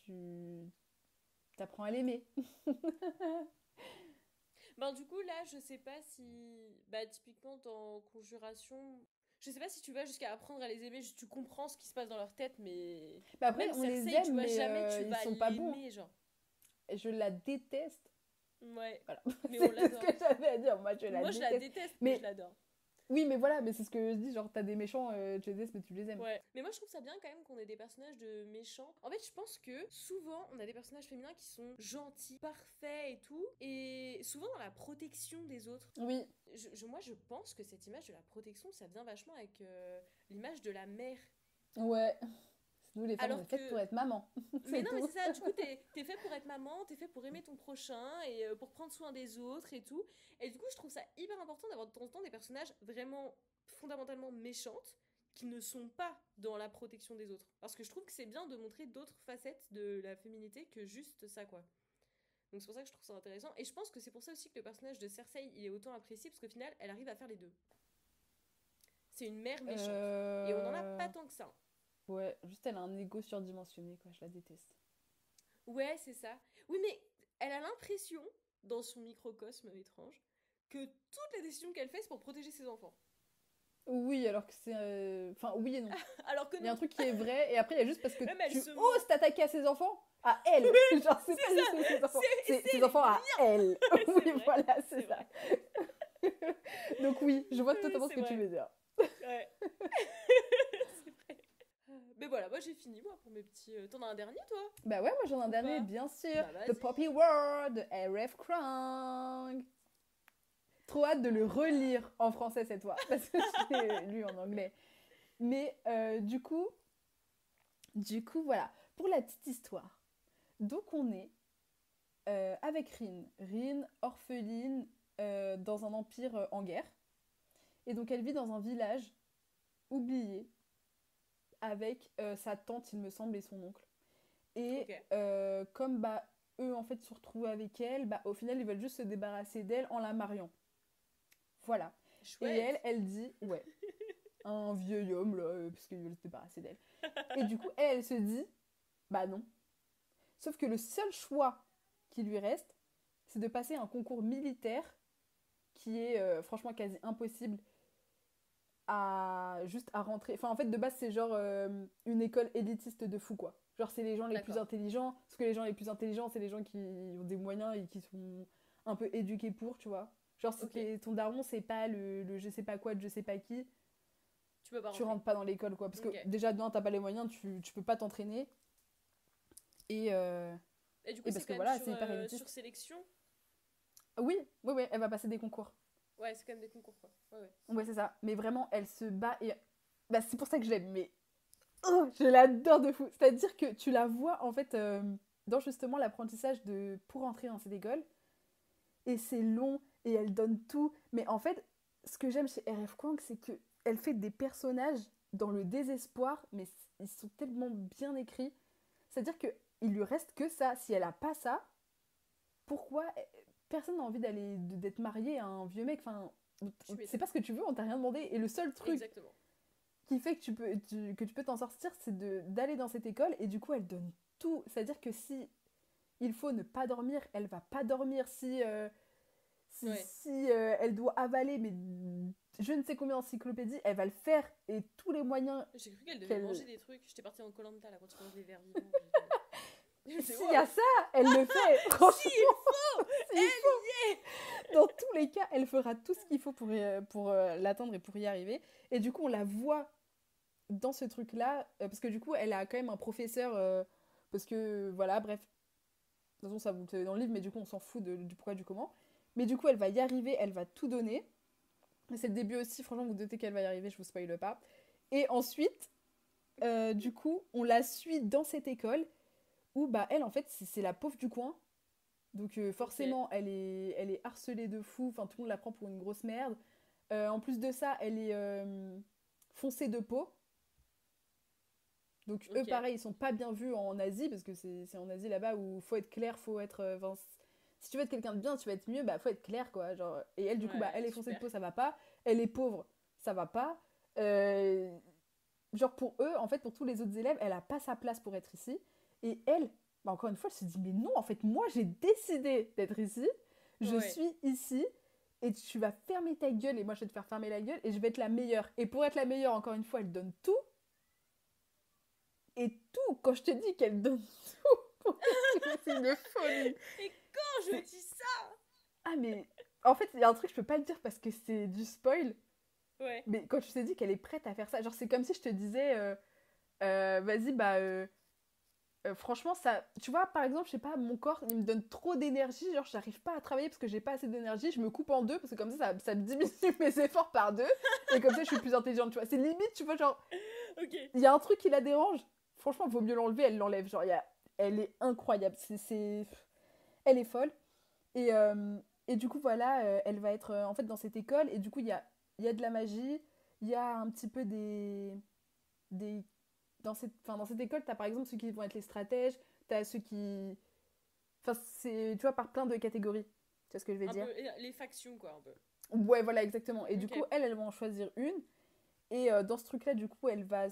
tu t'apprends à l'aimer. Ben, du coup, là, je sais pas si... Bah, typiquement, dans Conjuration... Je sais pas si tu vas jusqu'à apprendre à les aimer, juste tu comprends ce qui se passe dans leur tête, mais... Bah après, même on Cersei, les aime, tu vois, mais jamais tu ils vas sont pas bons. genre. Je la déteste. Ouais. Voilà. Mais on c'est ce que j'avais à dire. Moi, je la déteste, mais je l'adore. Oui, mais voilà, mais c'est ce que je dis, genre t'as des méchants, tu les détestes, mais tu les aimes. Ouais, mais moi je trouve ça bien quand même qu'on ait des personnages de méchants. En fait, je pense que souvent on a des personnages féminins qui sont gentils, parfaits et tout, et souvent dans la protection des autres. Oui. Moi je pense que cette image de la protection, ça vient vachement avec l'image de la mère. Ouais. Nous, les femmes, on est faites pour être maman. Mais non, mais c'est ça, du coup, t'es fait pour être maman, t'es fait pour aimer ton prochain et pour prendre soin des autres et tout. Et du coup, je trouve ça hyper important d'avoir de temps en temps des personnages vraiment fondamentalement méchantes qui ne sont pas dans la protection des autres. Parce que je trouve que c'est bien de montrer d'autres facettes de la féminité que juste ça, quoi. Donc c'est pour ça que je trouve ça intéressant. Et je pense que c'est pour ça aussi que le personnage de Cersei, il est autant apprécié, parce qu'au final, elle arrive à faire les deux. C'est une mère méchante. Et on n'en a pas tant que ça. Ouais, juste elle a un ego surdimensionné, quoi, je la déteste. Ouais, c'est ça. Oui, mais elle a l'impression, dans son microcosme étrange, que toutes les décisions qu'elle fait, c'est pour protéger ses enfants. Oui, alors que c'est... Enfin, oui et non. Alors que non. Il y a un truc qui est vrai, et après, il y a juste parce que tu oses t'attaquer à ses enfants, à elle. Genre, c'est pas juste ses enfants. C'est ses enfants à elle. Oui, voilà, c'est ça. Donc oui, je vois totalement ce que tu veux dire. Ouais. Mais voilà, moi j'ai fini moi pour mes petits... T'en as un dernier toi? Bah ouais, moi j'en ai un dernier, bien sûr. Bah, The Poppy World de R.F. Kuang. Trop hâte de le relire en français cette fois, parce que je l'ai lu en anglais. Mais du coup, voilà. Pour la petite histoire. Donc on est avec Rin. Rin, orpheline, dans un empire en guerre. Et donc elle vit dans un village oublié, avec sa tante, il me semble, et son oncle. Et comme bah, eux, en fait, se retrouvent avec elle, bah, au final, ils veulent juste se débarrasser d'elle en la mariant. Voilà. Chouette. Et elle dit, ouais, un vieil homme, là, parce qu'ils veulent se débarrasser d'elle. Et du coup, elle se dit, bah non. Sauf que le seul choix qui lui reste, c'est de passer un concours militaire qui est franchement quasi impossible à rentrer. Enfin, en fait, de base, c'est genre une école élitiste de fou, quoi. Genre, c'est les gens les plus intelligents. Parce que les gens les plus intelligents, c'est les gens qui ont des moyens et qui sont un peu éduqués pour, tu vois. Genre, si ton daron, c'est pas le je sais pas quoi de je sais pas qui, tu rentres pas dans l'école, quoi. Parce que déjà, d'un, t'as pas les moyens, tu peux pas t'entraîner. Et du coup, parce que voilà, c'est hyper élitiste. Sur sélection? Oui, elle va passer des concours. Ouais, c'est quand même des concours, quoi. Ouais, c'est ça. Mais vraiment, elle se bat et... Bah, c'est pour ça que je l'aime, mais... Oh, je l'adore de fou. C'est-à-dire que tu la vois, en fait, dans justement l'apprentissage pour entrer dans cette école. Et c'est long, et elle donne tout. Mais en fait, ce que j'aime chez R.F. Kuang, c'est qu'elle fait des personnages dans le désespoir, mais ils sont tellement bien écrits. C'est-à-dire qu'il lui reste que ça. Si elle a pas ça, pourquoi... Personne n'a envie d'être marié à un vieux mec. Enfin, c'est pas ce que tu veux, on t'a rien demandé. Et le seul truc qui fait que tu peux t'en sortir, c'est d'aller dans cette école. Et du coup, elle donne tout. C'est-à-dire que si il faut ne pas dormir, elle va pas dormir. Si elle doit avaler mais je ne sais combien d'encyclopédies, elle va le faire. Et tous les moyens... J'ai cru qu'elle devait manger des trucs. J'étais partie en Koh-Lanta là, quand tu manges des vers vivants. S'il y a ça, elle le fait. Franchement, s'il faut. Dans tous les cas, elle fera tout ce qu'il faut pour l'atteindre et pour y arriver. Et du coup, on la voit dans ce truc-là, parce que du coup, elle a quand même un professeur, parce que, voilà, bref. De toute façon, ça vous le savez dans le livre, mais du coup, on s'en fout du pourquoi, du comment. Mais du coup, elle va y arriver, elle va tout donner. Et c'est le début aussi, franchement, vous doutez qu'elle va y arriver, je vous spoile pas. Et ensuite, du coup, on la suit dans cette école, où, bah, elle, en fait, c'est la pauvre du coin. Donc forcément, elle est harcelée de fou, enfin tout le monde la prend pour une grosse merde. En plus de ça, elle est foncée de peau. Donc eux, pareil, ils sont pas bien vus en Asie, parce que c'est en Asie là-bas où faut être clair, faut être... si tu veux être quelqu'un de bien, tu vas être mieux, bah faut être clair, quoi. Genre, et elle, du coup, bah, elle est foncée de peau, ça va pas. Elle est pauvre, ça va pas. Genre pour eux, en fait, pour tous les autres élèves, elle a pas sa place pour être ici. Et elle, bah, encore une fois, elle se dit, mais non, en fait, moi, j'ai décidé d'être ici. Je suis ici. Et tu vas fermer ta gueule et moi, je vais te faire fermer la gueule et je vais être la meilleure. Et pour être la meilleure, encore une fois, elle donne tout. Et tout, quand je te dis qu'elle donne tout, c'est une folie. Et quand je dis ça? Ah, mais en fait, il y a un truc, je peux pas le dire parce que c'est du spoil. Ouais. Mais quand je te dis qu'elle est prête à faire ça, genre, c'est comme si je te disais, vas-y, bah, franchement, ça. Tu vois, par exemple, je sais pas, mon corps, il me donne trop d'énergie, genre, j'arrive pas à travailler parce que j'ai pas assez d'énergie, je me coupe en deux parce que comme ça me diminue mes efforts par deux. Et comme ça, je suis plus intelligente, tu vois. C'est limite, tu vois, genre. Ok. Il y a un truc qui la dérange. Franchement, vaut mieux l'enlever, elle l'enlève. Genre, elle est incroyable. Elle est folle. Et du coup, voilà, elle va être en fait dans cette école. Et du coup, il y a de la magie. Il y a un petit peu des... dans cette école, tu as par exemple ceux qui vont être les stratèges. Tu as ceux qui... Enfin, c'est, tu vois, par plein de catégories. Tu vois ce que je vais dire? Un peu les factions, quoi, un peu. Ouais, voilà, exactement. Et du coup, elle va en choisir une. Et dans ce truc-là, du coup, elle va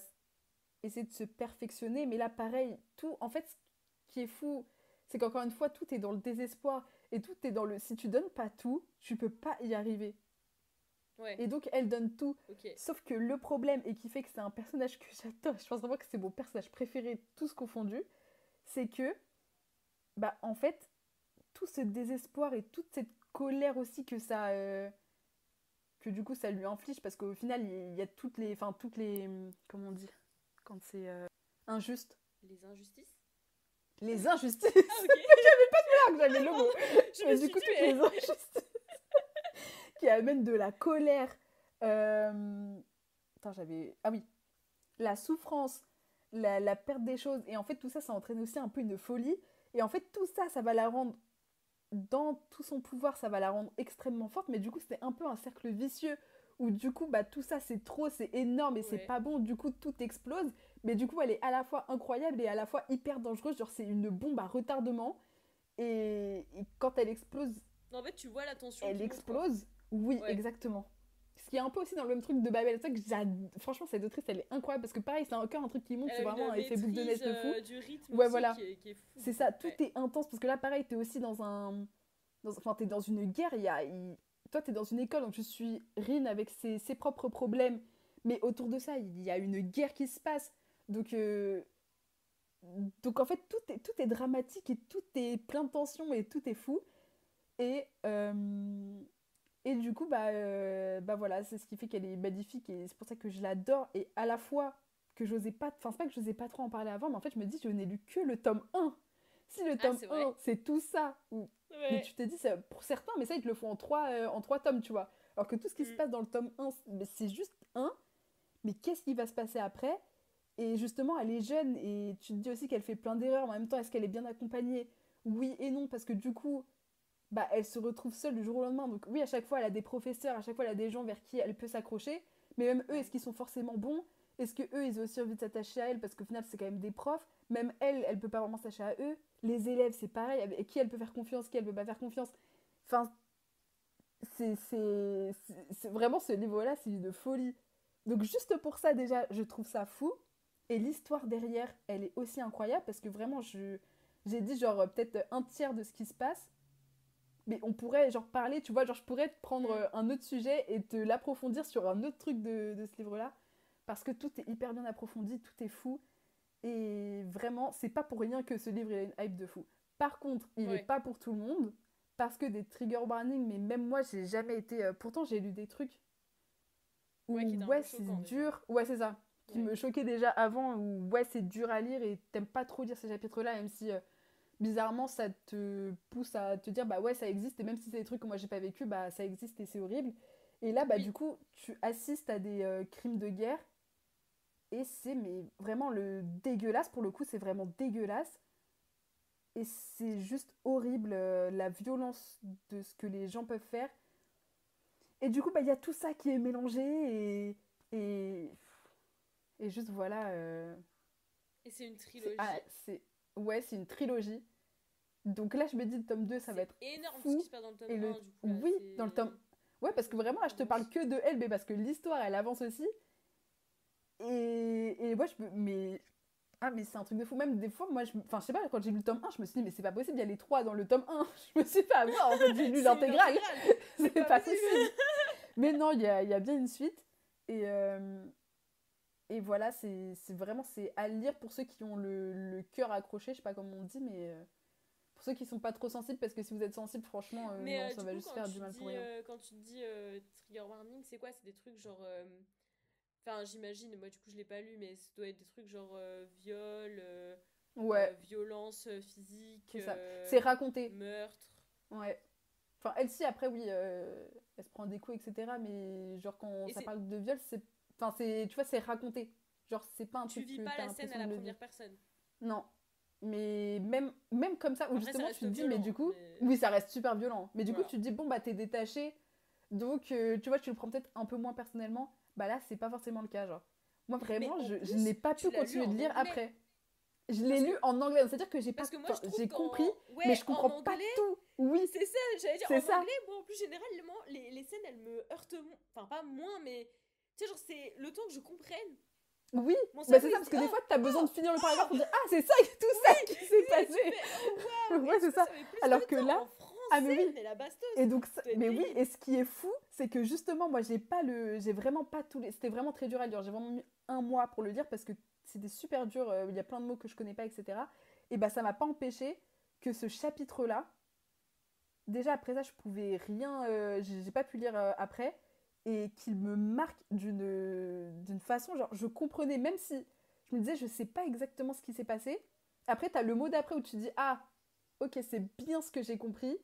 essayer de se perfectionner. Mais là, pareil, tout, en fait, ce qui est fou, c'est qu'encore une fois, tout est dans le désespoir. Et tout est dans le... Si tu donnes pas tout, tu peux pas y arriver. Ouais. Et donc, elle donne tout. Okay. Sauf que le problème, et qui fait que c'est un personnage que j'adore, je pense vraiment que c'est mon personnage préféré, tous confondus, c'est que, bah, en fait, tout ce désespoir et toute cette colère aussi que ça... que du coup, ça lui inflige, parce qu'au final, il y a toutes les... Enfin, toutes les... Comment on dit? Quand c'est injuste. Les injustices? Les injustices. Ah, ok. J'avais pas de que j'avais le mot. Je me suis du coup, tuée. toutes les injustices qui amènent de la colère. Attends, j'avais... Ah oui. La souffrance, la perte des choses. Et en fait, tout ça, ça entraîne aussi un peu une folie. Et en fait, tout ça, ça va la rendre... Dans tout son pouvoir, ça va la rendre extrêmement forte. Mais du coup, c'est un peu un cercle vicieux où du coup, bah, tout ça, c'est trop, c'est énorme et c'est pas bon. Du coup, tout explose. Mais du coup, elle est à la fois incroyable et à la fois hyper dangereuse. Genre, c'est une bombe à retardement. Et quand elle explose... En fait, tu vois la tension. Elle explose. Oui, exactement. Ce qui est un peu aussi dans le même truc de Babel. C'est ça que franchement, cette autrice, elle est incroyable. Parce que pareil, c'est encore un truc qui monte. C'est vraiment un effet boule de neige de fou. Du rythme ouais, aussi voilà. Qui est fou. C'est ça, tout est intense. Parce que là, pareil, t'es aussi dans un... Enfin, t'es dans une guerre. Toi, t'es dans une école. Donc, je suis Rin avec ses propres problèmes. Mais autour de ça, il y a une guerre qui se passe. Donc en fait, tout est dramatique et tout est plein de tension et tout est fou. Et du coup, bah voilà, c'est ce qui fait qu'elle est magnifique et c'est pour ça que je l'adore. Et à la fois que j'osais pas... Enfin, c'est pas que j'osais pas trop en parler avant, mais en fait, je me dis, je n'ai lu que le tome 1. Si le tome 1, c'est tout ça. Mais tu te dis, pour certains, mais ça, ils te le font en 3 tomes, tu vois. Alors que tout ce qui se passe dans le tome 1, c'est juste 1. Mais qu'est-ce qui va se passer après? Et justement, elle est jeune et tu te dis aussi qu'elle fait plein d'erreurs. Mais en même temps, est-ce qu'elle est bien accompagnée? Oui et non, parce que du coup, bah, elle se retrouve seule du jour au lendemain. Donc oui, à chaque fois, elle a des professeurs, à chaque fois, elle a des gens vers qui elle peut s'accrocher. Mais même eux, est-ce qu'ils sont forcément bons? Est-ce que eux, ils ont aussi envie de s'attacher à elle? Parce qu'au final, c'est quand même des profs. Même elle peut pas vraiment s'attacher à eux. Les élèves, c'est pareil. Avec qui elle peut faire confiance, qui elle peut pas faire confiance. Enfin, c'est vraiment ce livre-là, c'est une folie. Donc juste pour ça, déjà, je trouve ça fou. Et l'histoire derrière, elle est aussi incroyable parce que vraiment, j'ai dit genre peut-être un tiers de ce qui se passe. Mais on pourrait genre parler, tu vois, genre je pourrais te prendre un autre sujet et te l'approfondir sur un autre truc de ce livre-là. Parce que tout est hyper bien approfondi, tout est fou. Et vraiment, c'est pas pour rien que ce livre est une hype de fou. Par contre, il est pas pour tout le monde. Parce que des trigger warnings, mais même moi, j'ai jamais été... pourtant, j'ai lu des trucs où, ouais, c'est dur. Ouais, c'est ça. qui me choquait déjà avant, où ouais, c'est dur à lire et t'aimes pas trop lire ces chapitres-là, même si bizarrement ça te pousse à te dire bah ouais, ça existe, et même si c'est des trucs que moi j'ai pas vécu, bah ça existe et c'est horrible. Et là, bah Oui. du coup, tu assistes à des crimes de guerre, et c'est mais vraiment le dégueulasse, pour le coup, c'est vraiment dégueulasse. Et c'est juste horrible, la violence de ce que les gens peuvent faire. Et du coup, bah, il y a tout ça qui est mélangé et, et juste voilà. Et c'est une C'est, trilogie. ouais, c'est une trilogie. Donc là, je me dis, le tome 2, ça va C'est être énorme ce qui fou. se passe dans le tome Et 1, du coup, là. oui, dans le tome. Ouais, parce que vraiment, là, je te parle que de elle, mais parce que l'histoire, elle avance aussi. Et moi, mais. Ah, mais c'est un truc de fou. Même des fois, moi, enfin, je sais pas, quand j'ai lu le tome 1, je me suis dit, mais c'est pas possible, il y a les 3 dans le tome 1. Je me suis fait avoir, en fait, j'ai lu l'intégrale. C'est pas possible. Mais non, il y a bien une suite. Et, et voilà, c'est vraiment c'est à lire pour ceux qui ont le cœur accroché, je sais pas comment on dit, mais pour ceux qui sont pas trop sensibles, parce que si vous êtes sensible, franchement, non, ça va juste faire du mal pour rien. Quand tu dis trigger warning, c'est quoi? C'est des trucs genre. Enfin, j'imagine, moi du coup je l'ai pas lu, mais ça doit être des trucs genre viol, Ouais, violence physique, c'est ça. C'est raconté. meurtre. Ouais. Enfin, elle-ci, après, oui, elle se prend des coups, etc. Mais genre, quand Et ça parle de viol, c'est. Enfin, c'est. Tu vois, c'est raconté. Genre, c'est pas un tu truc vis que pas t'as la scène à l'impression la de le vivre. première personne. Non. Mais même comme ça, où Après, ça justement, tu reste te dis, mais du violent, coup. mais Oui, ça reste super violent. Mais du coup, voilà. tu te dis, bon, bah, t'es détaché. Donc, tu vois, tu le prends peut-être un peu moins personnellement. Bah là, c'est pas forcément le cas, genre. Moi, Mais vraiment, en je n'ai plus, pas tu pu l'as lu continuer de en lire anglais. après. Je l'ai Parce que, lu en anglais, c'est-à-dire que j'ai pas, parce que moi, enfin, je trouve j'ai compris, mais ouais, je en comprends pas anglais, tout. Oui, c'est ça, j'allais dire, c'est en ça. anglais, moi, en plus, généralement, les scènes, elles me heurtent, enfin, pas moins, mais, tu sais, genre, c'est le temps que je comprenne. Oui, Mon bah cerveau, c'est ça, il se parce dit, que des oh, fois, t'as besoin de oh, finir le paragraphe oh, pour dire ah, c'est ça, tout ça oui, qui s'est oui, tu passé. fais, oh, waouh, et Ouais, du c'est coup, ça. ça met plus Alors de que temps là, en ah, mais français, oui. mais la bastos, Et donc, ça doit être mais oui, et terrible. ce qui est fou, c'est que justement, moi, j'ai vraiment pas tous les. C'était vraiment très dur à lire. J'ai vraiment mis un mois pour le lire parce que c'était super dur. Il y a plein de mots que je connais pas, etc. Et bah, ça m'a pas empêché que ce chapitre-là, déjà après ça, je pouvais rien. J'ai pas pu lire après. Et qu'il me marque d'une façon. Genre, je comprenais, même si je me disais, je sais pas exactement ce qui s'est passé. Après, t'as le mot d'après où tu dis, ah, ok, c'est bien ce que j'ai compris.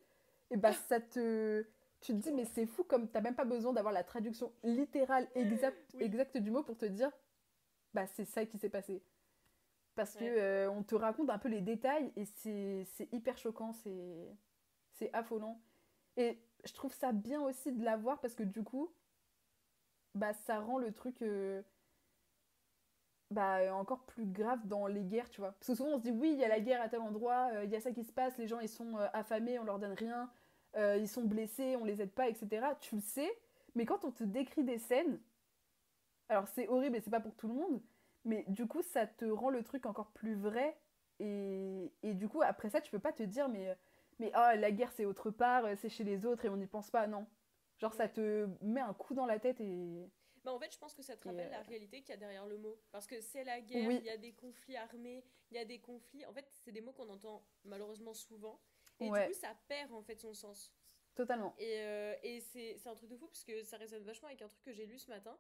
Et bah, ça te. Tu te dis, mais c'est fou, comme t'as même pas besoin d'avoir la traduction littérale Oui, exacte du mot pour te dire, bah, c'est ça qui s'est passé. Parce que ouais. on te raconte un peu les détails et c'est hyper choquant, c'est affolant. Et je trouve ça bien aussi de l'avoir parce que du coup, bah, ça rend le truc bah, encore plus grave dans les guerres, tu vois. Parce que souvent on se dit, oui, il y a la Mm. guerre à tel endroit, il y a ça qui se passe, les gens ils sont affamés, on leur donne rien, ils sont blessés, on les aide pas, etc. Tu le sais, mais quand on te décrit des scènes, alors c'est horrible et c'est pas pour tout le monde, mais du coup ça te rend le truc encore plus vrai. Et du coup, après ça, tu peux pas te dire, mais oh, la guerre c'est autre part, c'est chez les autres et on n'y pense pas, non. Genre ça Ouais. te met un coup dans la tête Bah en fait, je pense que ça te et rappelle la réalité qu'il y a derrière le mot. Parce que c'est la guerre, oui, il y a des conflits armés, il y a des conflits. En fait, c'est des mots qu'on entend malheureusement souvent. Et du coup, ouais, ça perd en fait son sens. totalement. Et c'est un truc de fou parce que ça résonne vachement avec un truc que j'ai lu ce matin.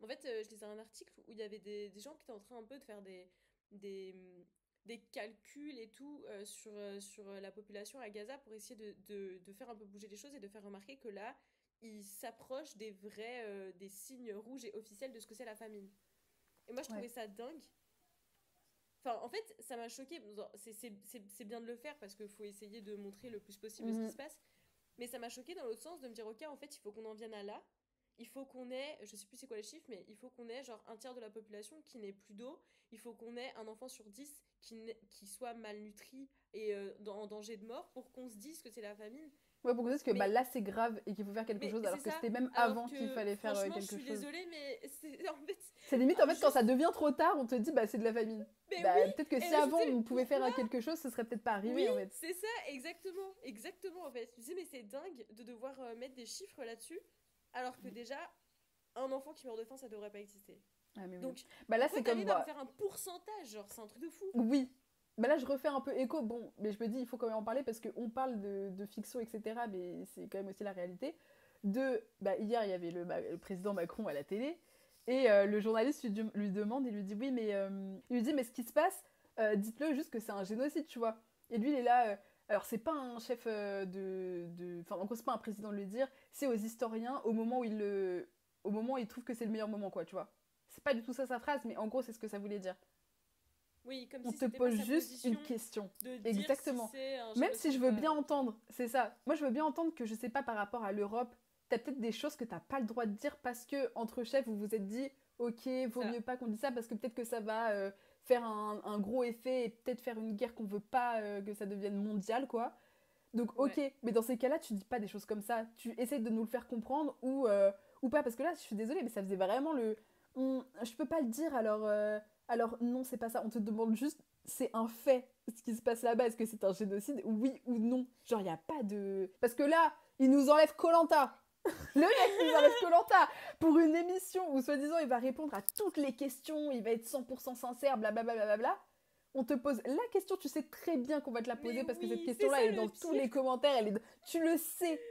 En fait, je lisais un article où il y avait des gens qui étaient en train un peu de faire des, des calculs et tout sur la population à Gaza pour essayer de faire un peu bouger les choses et de faire remarquer que là, ils s'approchent des vrais des signes rouges et officiels de ce que c'est la famine. Et moi, je Ouais. trouvais ça dingue. Enfin, en fait, ça m'a choqué. C'est bien de le faire parce qu'il faut essayer de montrer le plus possible ce qui Mhm. se passe. Mais ça m'a choqué dans l'autre sens de me dire, ok, en fait, il faut qu'on en vienne à là. Il faut qu'on ait, je sais plus c'est quoi les chiffres, mais il faut qu'on ait genre un tiers de la population qui n'ait plus d'eau. Il faut qu'on ait un enfant sur 10 qui soit malnutri et en danger de mort pour qu'on se dise que c'est la famine. Ouais, pour que vous dites que bah, Mais là c'est grave et qu'il faut faire quelque mais chose, c'est alors que ça. c'était même Alors avant qu'il que fallait faire franchement, je quelque suis chose. désolée, mais c'est en fait C'est limite en fait quand ça juste. devient trop tard, on te dit bah c'est de la famine. Mais oui. Bah peut-être que si Et je me avant disais, mais on pouvait faire pourquoi? quelque chose, ce serait peut-être pas Oui, arrivé en fait. c'est ça, exactement, exactement en fait. Je me disais, mais c'est dingue de devoir mettre des chiffres là-dessus, alors que déjà un enfant qui meurt de faim, ça devrait pas exister. Ah mais oui. Donc Bah là pourquoi c'est comme t'arrives à me bah faire un pourcentage, genre c'est un truc de fou. oui. Bah là je refais un peu écho, bon, mais je me dis il faut quand même en parler parce qu'on parle de fiction etc. Mais c'est quand même aussi la réalité. Bah hier il y avait le président Macron à la télé Et le journaliste lui demande, il lui dit oui, mais il lui dit mais ce qui se passe, dites-le juste que c'est un génocide, tu vois. Et lui il est là, alors c'est pas un chef enfin en gros c'est pas un président de le dire, c'est aux historiens au moment où il trouve que c'est le meilleur moment, quoi, tu vois. C'est pas du tout ça sa phrase, mais en gros c'est ce que ça voulait dire. Oui, comme On si te c'était pas pose sa juste une position question. de dire Exactement. si c'est un Même si je génocide veux ou bien pas. entendre, c'est ça. Moi, je veux bien entendre que, je sais pas, par rapport à l'Europe, t'as peut-être des choses que t'as pas le droit de dire parce que, entre chefs, vous vous êtes dit, ok, vaut Ça. mieux pas qu'on dise ça parce que peut-être que ça va faire un gros effet et peut-être faire une guerre qu'on veut pas que ça devienne mondiale, quoi. Donc, Ouais. ok, mais dans ces cas-là, tu dis pas des choses comme ça. Tu essayes de nous le faire comprendre ou pas. Parce que là, je suis désolée, mais ça faisait vraiment je peux pas le dire, alors non, c'est pas ça. On te demande juste, c'est un fait, ce qui se passe là-bas. Est-ce que c'est un génocide, oui ou non? Genre, y a pas de... Parce que là, il nous enlève koh Le mec nous enlève koh pour une émission où, soi-disant, il va répondre à toutes les questions, il va être 100% sincère, blablabla. Bla bla bla. On te pose la question, tu sais très bien qu'on va te la poser Mais parce que cette oui, c'est question-là, ça elle est dans le tous pire. les commentaires, tu le sais.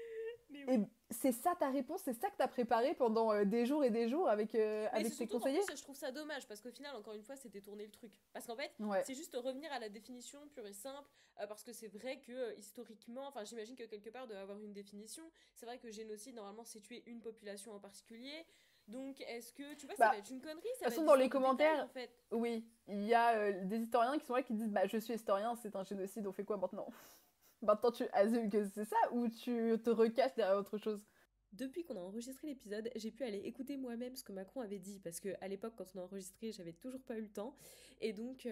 Mais Et oui. c'est ça ta réponse, c'est ça que t'as préparé pendant des jours et des jours avec Mais c'est tes surtout qu'en conseillers. plus, je trouve ça dommage parce qu'au final, encore une fois, c'est détourner le truc. Parce qu'en fait, Ouais. c'est juste revenir à la définition pure et simple. Parce que c'est vrai que historiquement, enfin, j'imagine que quelque part doit avoir une définition. C'est vrai que génocide, normalement, c'est tuer une population en particulier. Donc, est-ce que, tu vois, ça Bah, va être une connerie, de ça toute va façon, être dans des les sortes de détails commentaires, en fait. oui, il y a des historiens qui sont là qui disent bah je suis historien, c'est un génocide, on fait quoi maintenant? Maintenant tu assumes que c'est ça ou tu te recaches derrière autre chose? Depuis qu'on a enregistré l'épisode, j'ai pu aller écouter moi-même ce que Macron avait dit parce que à l'époque, quand on a enregistré, j'avais toujours pas eu le temps. Et donc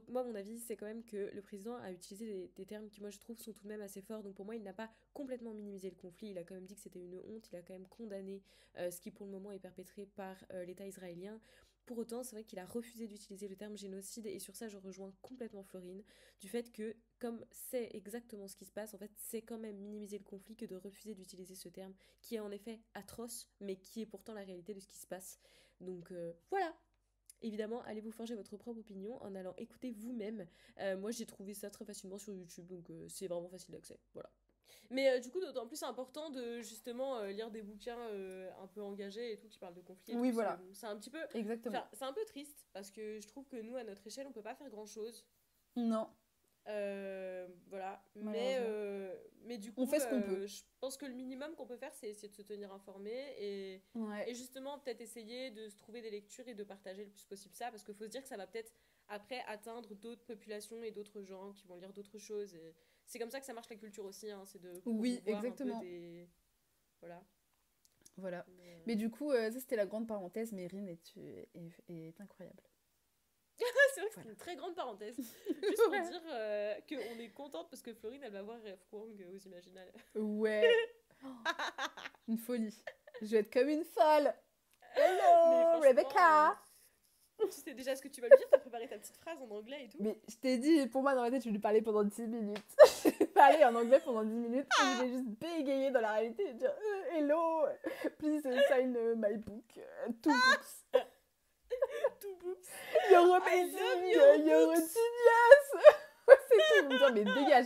moi, mon avis, c'est quand même que le président a utilisé des termes qui, moi, je trouve, sont tout de même assez forts. Donc pour moi, il n'a pas complètement minimisé le conflit. Il a quand même dit que c'était une honte. Il a quand même condamné ce qui, pour le moment, est perpétré par l'État israélien. Pour autant, c'est vrai qu'il a refusé d'utiliser le terme génocide et sur ça, je rejoins complètement Florine, du fait que, comme c'est exactement ce qui se passe, en fait, c'est quand même minimiser le conflit que de refuser d'utiliser ce terme qui est en effet atroce, mais qui est pourtant la réalité de ce qui se passe. Donc voilà. Évidemment, allez vous forger votre propre opinion en allant écouter vous-même. Moi, j'ai trouvé ça très facilement sur YouTube, donc c'est vraiment facile d'accès. Voilà. Mais du coup, d'autant plus c'est important de justement lire des bouquins un peu engagés et tout qui parlent de conflits et tout, Oui, parce que voilà, bon, c'est un petit peu, exactement. c'est un peu triste parce que je trouve que nous, à notre échelle, on peut pas faire grand chose. Non, Voilà, malheureusement. mais du On coup, fait ce qu'on peut. je pense que le minimum qu'on peut faire, c'est essayer de se tenir informé Ouais. et justement peut-être essayer de se trouver des lectures et de partager le plus possible ça, parce qu'il faut se dire que ça va peut-être après atteindre d'autres populations et d'autres gens qui vont lire d'autres choses. Et c'est comme ça que ça marche la culture aussi, hein, c'est de Oui, promouvoir un peu exactement. des... Voilà. Voilà. Mais, Mais du coup, ça c'était la grande parenthèse, Mérine est incroyable. c'est vrai que c'est Voilà. une très grande parenthèse. Juste pour dire qu'on est contente parce que Florine, elle va voir Rêve Kwang aux Imaginales. Ouais. Oh, une folie. Je vais être comme une folle. Mais Hello, franchement, Rebecca. tu sais déjà ce que tu vas lui dire, t'as préparé ta petite phrase en anglais et tout. Mais je t'ai dit, pour moi, dans ma tête, je vais lui parler pendant 10 minutes. Je vais parler en anglais pendant 10 minutes et je vais juste bégayer dans la réalité et dire Hello, please sign my book. Two books. Tout books. You're I love amazing. your You're a books. genius. C'est tout. Ils vont me dire Mais dégage.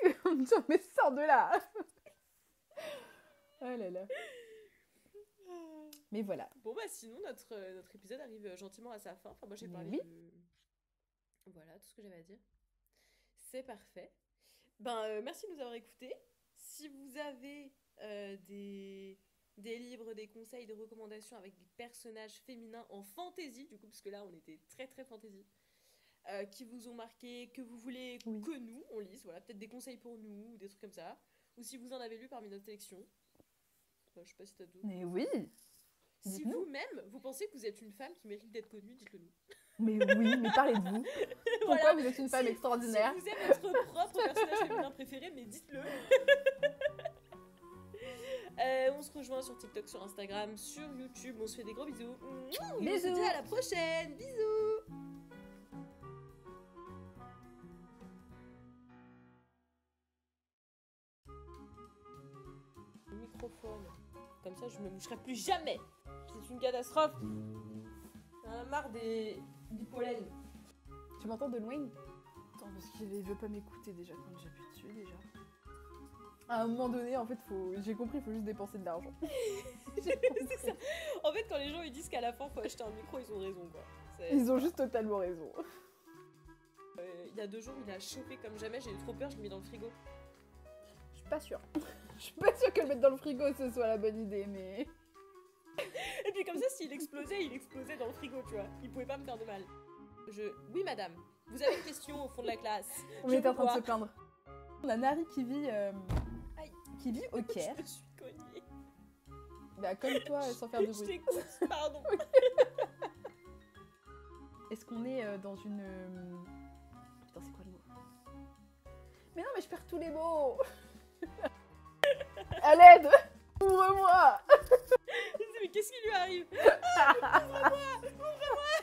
Ils vont me dire Mais sors de là. Oh là là. Mais voilà. Bon bah sinon notre épisode arrive gentiment à sa fin. Enfin moi j'ai Mais parlé oui. de... Voilà tout ce que j'avais à dire. C'est parfait. Ben merci de nous avoir écoutés. Si vous avez des livres, des conseils, des recommandations avec des personnages féminins en fantasy, du coup parce que là on était très très fantasy, qui vous ont marqué, que vous voulez Oui. que nous on lise, voilà, peut-être des conseils pour nous ou des trucs comme ça, ou si vous en avez lu parmi notre sélection. Je sais pas si t'as d'autres. Mais oui. Si Dites-nous. vous-même, vous pensez que vous êtes une femme qui mérite d'être connue, dites-le nous. Mais oui, mais parlez de vous. Pourquoi vous êtes une femme extraordinaire? Si vous êtes votre propre personnage féminin préféré, mais dites-le. On se rejoint sur TikTok, sur Instagram, sur YouTube. On se fait des gros bisous. Et on se dit à la prochaine. Bisous. Le microphone. Comme ça, je me moucherai plus jamais. C'est une catastrophe. J'en ai marre du pollen. Tu m'entends de loin? Attends, parce qu'il veut pas m'écouter déjà quand j'appuie dessus déjà. À un moment donné, en fait, j'ai compris, il faut juste dépenser de l'argent. C'est ça. En fait, quand les gens ils disent qu'à la fin, faut acheter un micro, ils ont raison, quoi. Ils ont juste totalement raison. Il y a 2 jours, il a chauffé comme jamais, j'ai eu trop peur, je l'ai mis dans le frigo. Je suis pas sûre. Je suis pas sûre que le mettre dans le frigo, ce soit la bonne idée, mais... Et puis comme ça, s'il explosait, il explosait dans le frigo, tu vois. Il pouvait pas me faire de mal. Oui, madame, vous avez une question au fond de la classe. On était en train de se plaindre. On a Nari qui vit au Caire. Je me suis cognée. Bah comme toi, sans faire de bruit. Je t'écoute, pardon. Est-ce qu'on est dans une... Putain, c'est quoi le mot? Mais non, mais je perds tous les mots. À l'aide. Ouvre-moi. Mais qu'est-ce qui lui arrive? Ouvre-moi. Ouvre-moi.